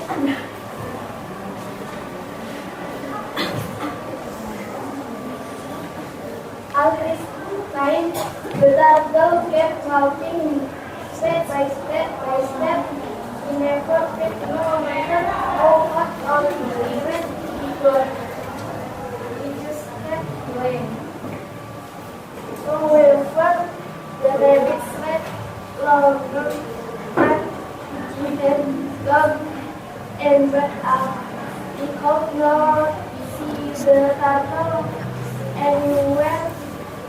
All this time, the turtle kept walking step by step by step. He never quit, no matter how hot or even he got. He just kept going. However, the rabbit slept longer and he had gone and but he could not see the turtle anywhere.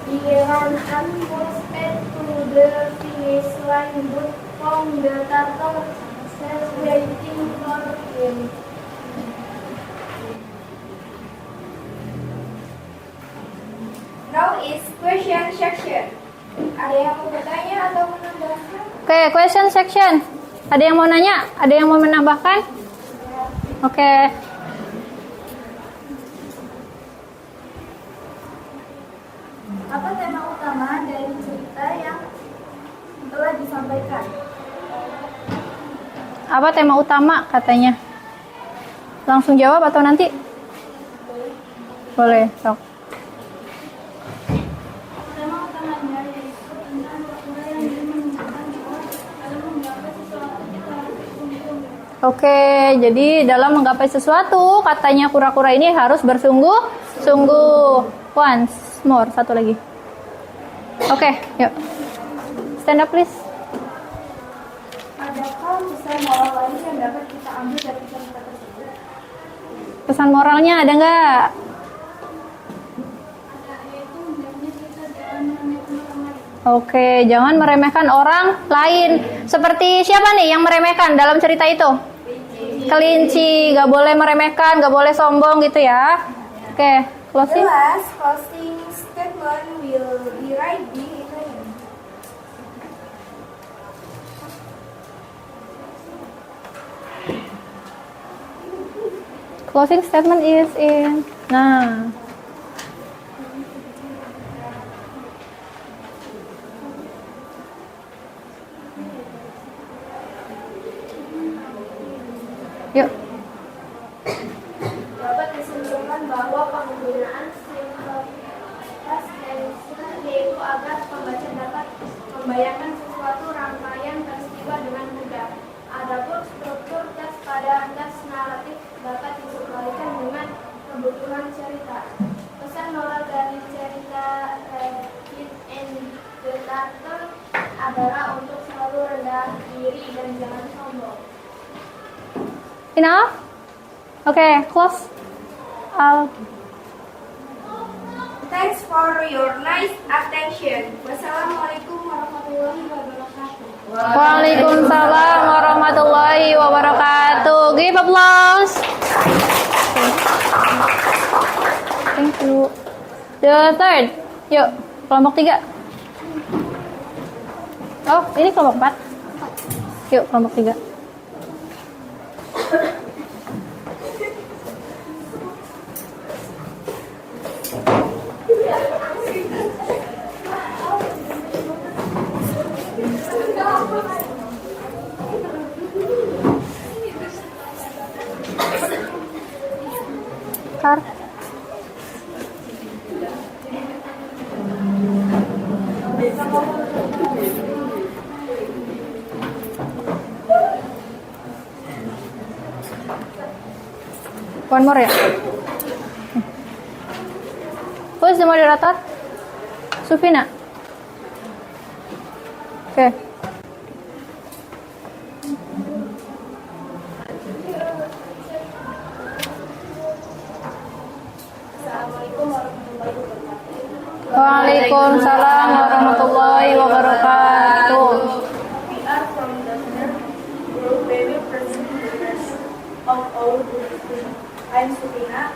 He ran full speed to the finish line but found the turtle still waiting for him. Now is question section. Ada yang mau bertanya atau menambahkan? Oke, question section. Ada yang mau nanya? Ada yang mau menambahkan? Oke. Apa tema utama dari cerita yang telah disampaikan? Apa tema utama katanya? Langsung jawab atau nanti? Boleh, sok. Tema utamanya yaitu tentang kura yang menunjukkan bahwa dalam menggapai sesuatu kita harus bersungguh-sungguh. Oke, jadi dalam menggapai sesuatu, katanya kura-kura ini harus bersungguh-sungguh. Once more, satu lagi. Oke, yuk. Stand up, please. Adakah pesan moral lain yang dapat kita ambil dari cerita tersebut? Pesan moralnya ada nggak? Ada, yaitu hendaknya kita jangan meremehkan orang lain. Oke, jangan meremehkan orang lain. Seperti siapa nih yang meremehkan dalam cerita itu? Kelinci. Nggak boleh meremehkan, nggak boleh sombong gitu ya. Oke, closing. The last closing statement will be right in Italian. Closing statement is in. Nah. Yuk. Dapat disimpulkan bahwa penggunaan simple past tense yaitu agar pembaca dapat membayangkan sesuatu rangkaian peristiwa dengan mudah. Adapun struktur teks pada teks naratif dapat disesuaikan dengan kebutuhan cerita. Pesan moral dari cerita Rabbit and the Turtle saudara untuk selalu rendah diri dan jangan sombong. Enough? Okay, close. Thanks for your nice attention. Wassalamualaikum warahmatullahi wabarakatuh. Waalaikumsalam warahmatullahi wabarakatuh. Give applause. Thank you. The third. Yuk, kelompok 3. Oh, ini kelompok 4. Yuk, kelompok 3. Kar. One more ya. Who is the moderator? Sufina. Okay. Waalaikumsalam warahmatullahi wabarakatuh. We are from the third group baby presenters of our group. I'm Sufina.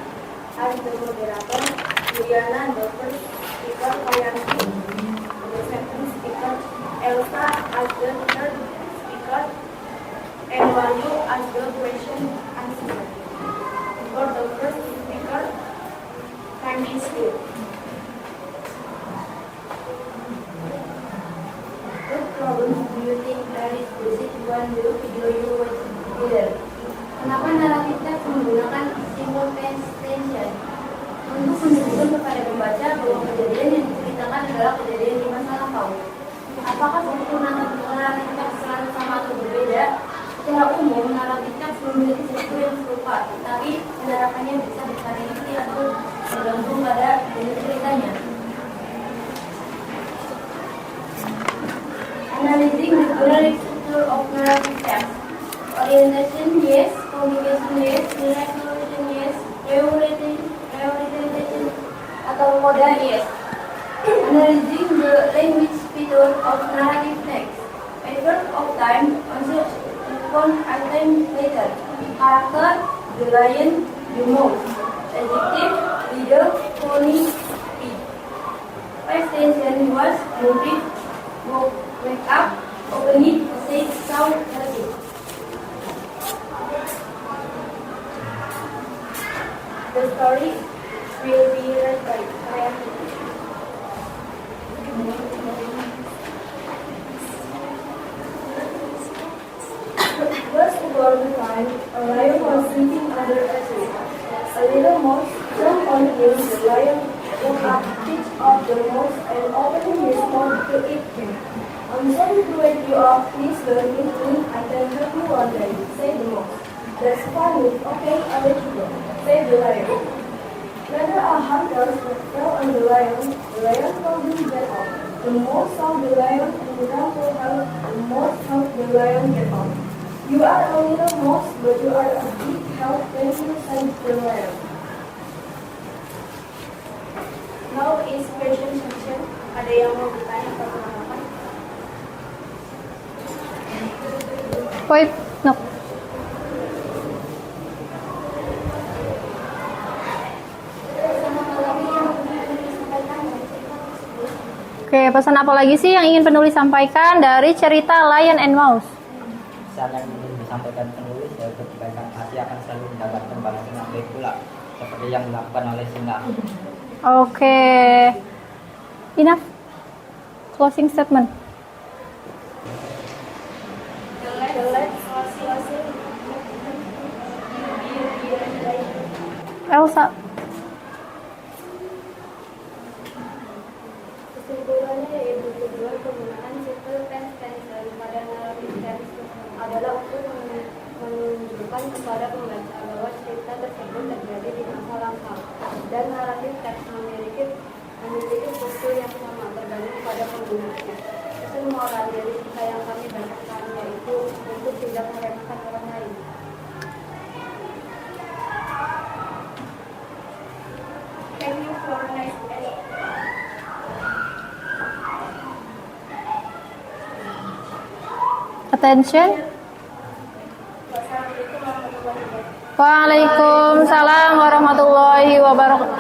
I'm the moderator. Juliana, the first speaker. Kayanti, the second speaker. Elsa as the third speaker. And Wahyu as the question answer. For the first speaker, time is here. What problems do you think there is basic when the video you watch here? Kenapa naratif teks menggunakan simple tense tension? Untuk menunjukkan kepada pembaca bahwa kejadian yang diceritakan adalah kejadian di masa lampau. Apakah struktur naratif teks selalu sama atau berbeda? Secara umum, naratif teks memiliki struktur yang serupa, tapi penerapannya bisa bervariasi atau tergantung pada jenis ceritanya. Analyzing the general structure of narrative text. Orientation, yes. Communication, yes. Direction, yes. Prioritization atau moda, yes. Analyzing the language feature of narrative text. Adverb of time, answer one item later. Character, the lion, the mouse. Adjective, leader, pony, speed. Past tense was, motive, wake up, open it, say, sound, relative. The story will be read by Kayanti. Once upon a time, a lion was sitting under a tree. A little mouse jumped on him. The lion took up each of the mouse and opened his mouth to eat him. I'm sorry to wake you up. Please don't eat me. I can help you one day, said the mouse. That's funny. Okay, I'll let you go, said the lion. Later, a hunter fell on the lion. The lion told him get up. The mouse saw the lion and ran to help. The mouse helped the lion get up. You are a little mouse, but you are a big help. Thank you, said the lion. Now is question section. Ada yang mau bertanya atau menanyakan? Wait, no. Oke, pesan apa lagi sih yang ingin penulis sampaikan dari cerita Lion and Mouse? Pesan yang ingin disampaikan penulis yaitu kebaikan hati akan selalu mendapatkan balasan yang baik pula, seperti yang dilakukan oleh singa. Oke, enough. Closing statement. Elsa. Kesimpulannya yaitu tujuan penggunaan simple tense tension pada narrative text adalah untuk menunjukkan kepada pembaca bahwa cerita tersebut terjadi di masa lampau dan narrative text memiliki struktur yang sama tergantung pada penggunaannya. Semua moral dari cerita yang kami bacakan, yaitu untuk tidak meremehkan orang lain. Thank you for nice day. Attention. Wassalamualaikum warahmatullahi wabarakatuh. Waalaikumsalam warahmatullahi wabarakatuh.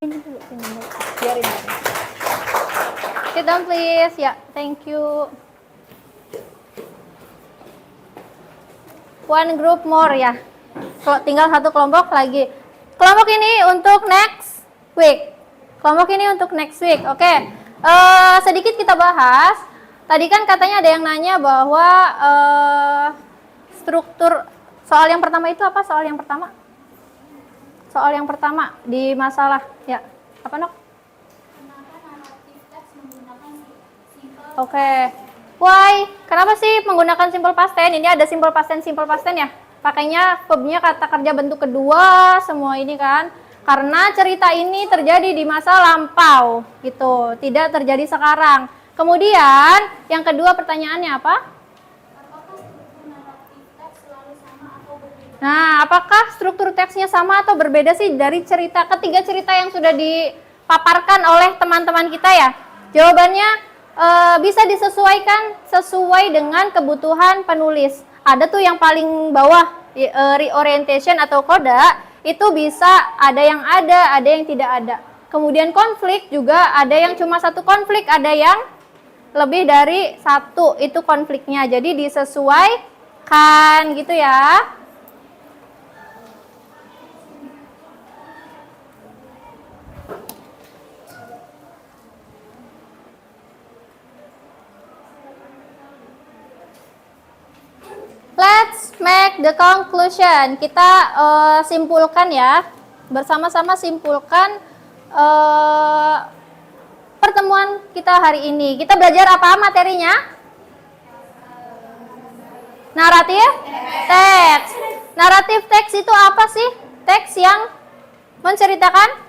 Ini dulu, sini dulu. Biarin. Sit down please. Ya, thank you. One group more ya. Tinggal satu kelompok lagi. Kelompok ini untuk next week. Kelompok ini untuk next week. Oke. Sedikit kita bahas. Tadi kan katanya ada yang nanya bahwa struktur soal yang pertama itu apa? Soal yang pertama? Soal yang pertama di masalah ya. Apa, Nok? Kenapa naratif teks menggunakan simple Oke. Why? Kenapa sih menggunakan simple past tense? Ini ada simple past tense ya. Pakainya verbnya kata kerja bentuk kedua semua ini kan. Karena cerita ini terjadi di masa lampau gitu, tidak terjadi sekarang. Kemudian yang kedua pertanyaannya apa? Apakah struktur naratif teks selalu sama atau berbeda? Nah, apakah struktur teksnya sama atau berbeda sih dari ketiga cerita yang sudah dipaparkan oleh teman-teman kita ya? Jawabannya bisa disesuaikan sesuai dengan kebutuhan penulis. Ada tuh yang paling bawah reorientation atau koda, itu bisa ada yang tidak ada. Kemudian konflik juga ada yang cuma satu konflik, ada yang lebih dari satu itu konfliknya. Jadi disesuaikan gitu ya. Let's make the conclusion. Kita simpulkan ya. Bersama-sama simpulkan pertemuan kita hari ini. Kita belajar apa materinya? Naratif teks. Naratif teks itu apa sih? Teks yang menceritakan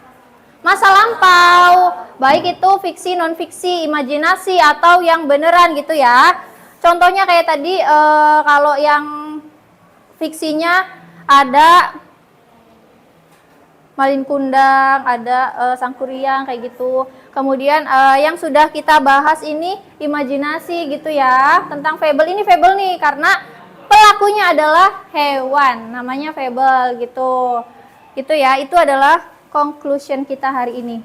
masa lampau, baik itu fiksi, non fiksi, imajinasi atau yang beneran gitu ya. Contohnya kayak tadi kalau yang fiksinya ada Malin Kundang, ada Sangkuriang kayak gitu. Kemudian yang sudah kita bahas ini imajinasi gitu ya. Tentang fable, ini fable nih karena pelakunya adalah hewan, namanya fable gitu. Gitu ya, itu adalah conclusion kita hari ini.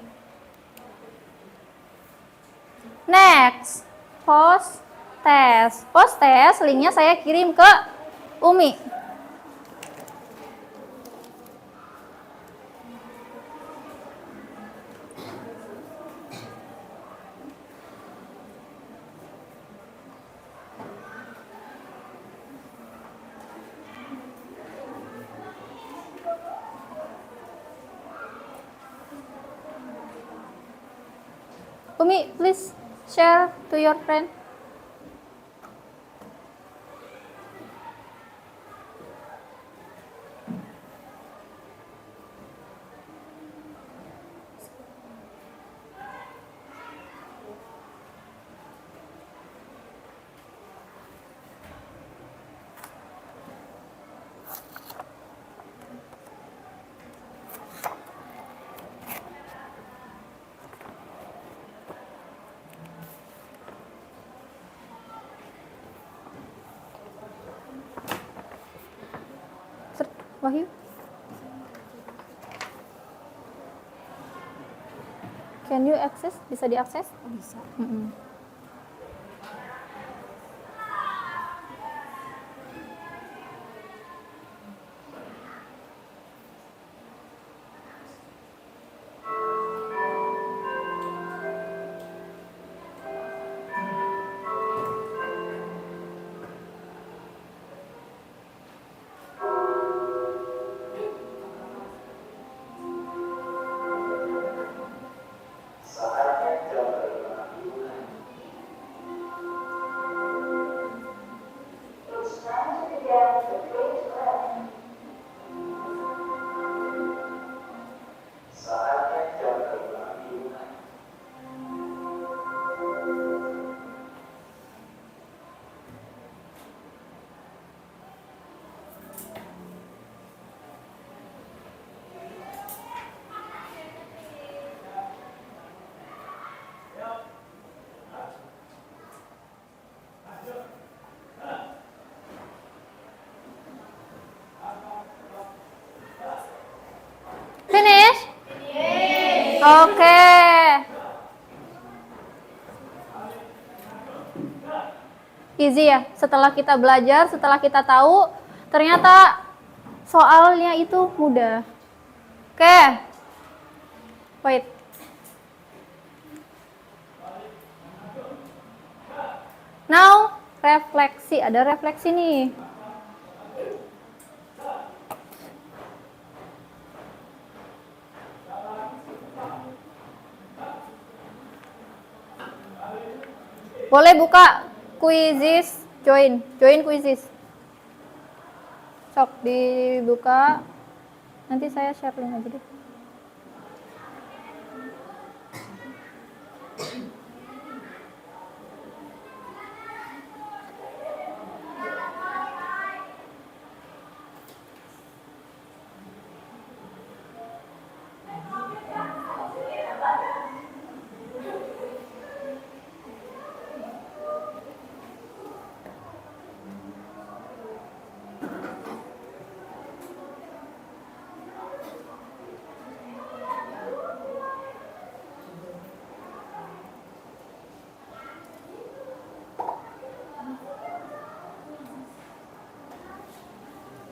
Next, post test. Post test linknya saya kirim ke Umi. Umi, please share to your friend. Wahyu, can you access? Bisa diakses? Bisa. Oke. Easy ya. Setelah kita belajar, setelah kita tahu, ternyata soalnya itu mudah. Oke. Wait. Now, refleksi. Ada refleksi nih. Boleh buka quizzes, join quizzes. Sok dibuka. Nanti saya share link aja deh.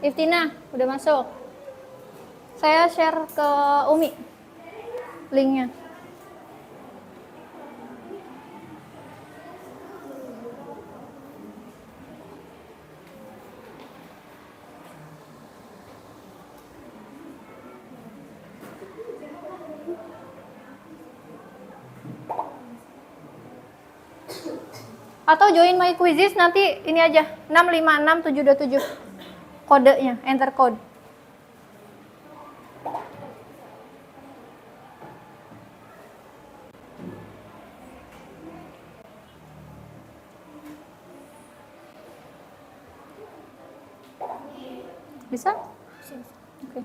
Iftina, udah masuk. Saya share ke Umi linknya. Atau join my quizzes nanti ini aja 656727 kodenya, enter code. Bisa? Oke.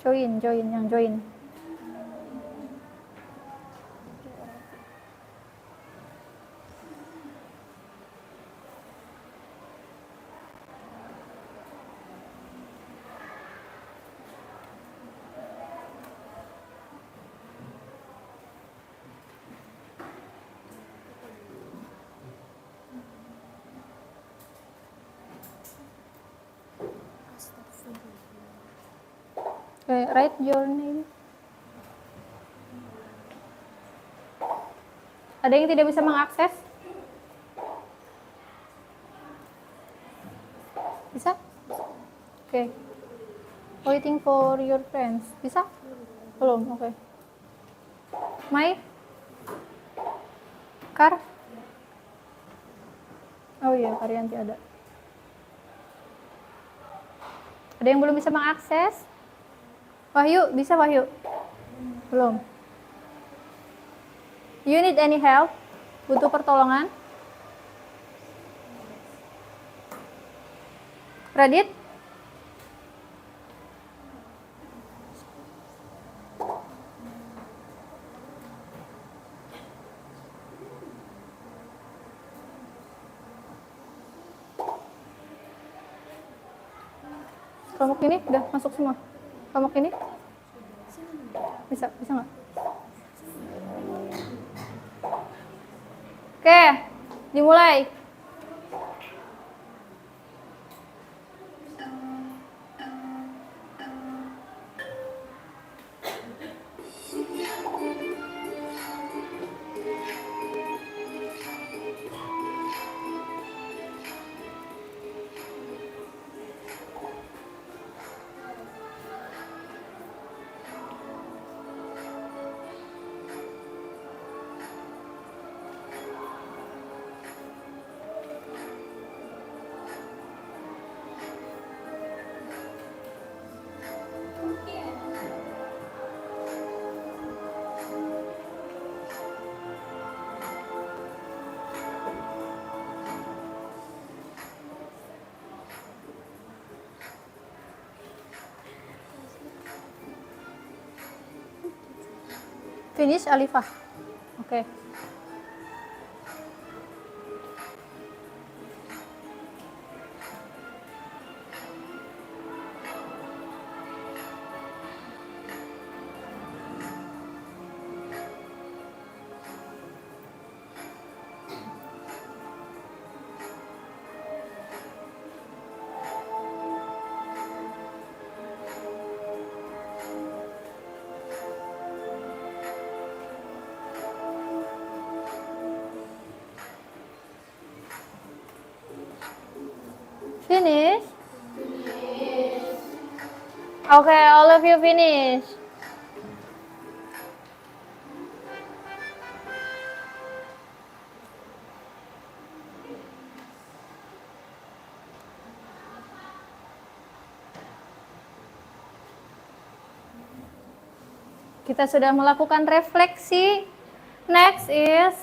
Yang join. Okay, write your name. Ada yang tidak bisa mengakses? Bisa? Oke. Waiting for your friends. Bisa? Belum, oke. Mai? Kar? Oh iya, Karyanti ada. Ada yang belum bisa mengakses? Wahyu, bisa Wahyu? Belum. You need any help? Butuh pertolongan? Radit? Kelompok ini udah masuk semua? Kelompok ini? Bisa nggak? Oke, dimulai. Finish Alifah. Oke. Finish? Okay, all of you finish. Kita sudah melakukan refleksi. Next is,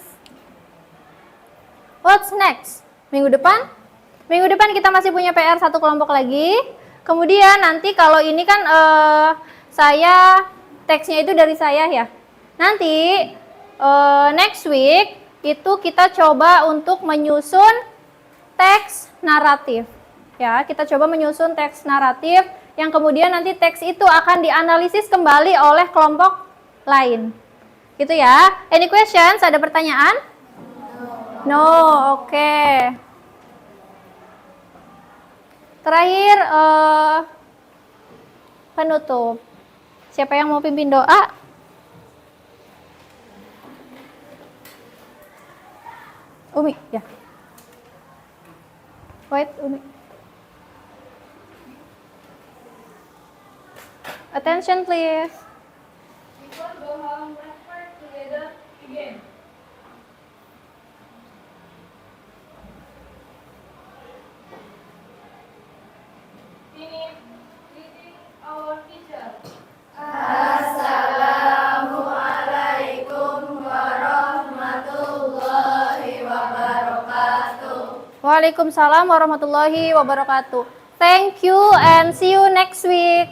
what's next? Minggu depan? Minggu depan kita masih punya PR satu kelompok lagi. Kemudian nanti kalau ini kan saya teksnya itu dari saya ya. Nanti next week itu kita coba untuk menyusun teks naratif. Ya, kita coba menyusun teks naratif yang kemudian nanti teks itu akan dianalisis kembali oleh kelompok lain. Gitu ya. Any questions? Ada pertanyaan? No, oke. Terakhir penutup. Siapa yang mau pimpin doa? Umi, ya. Wait, Umi. Attention please. Before go home, let's work together again. Finish greeting our teacher. Waalaikumsalam warahmatullahi wabarakatuh. Thank you and see you next week.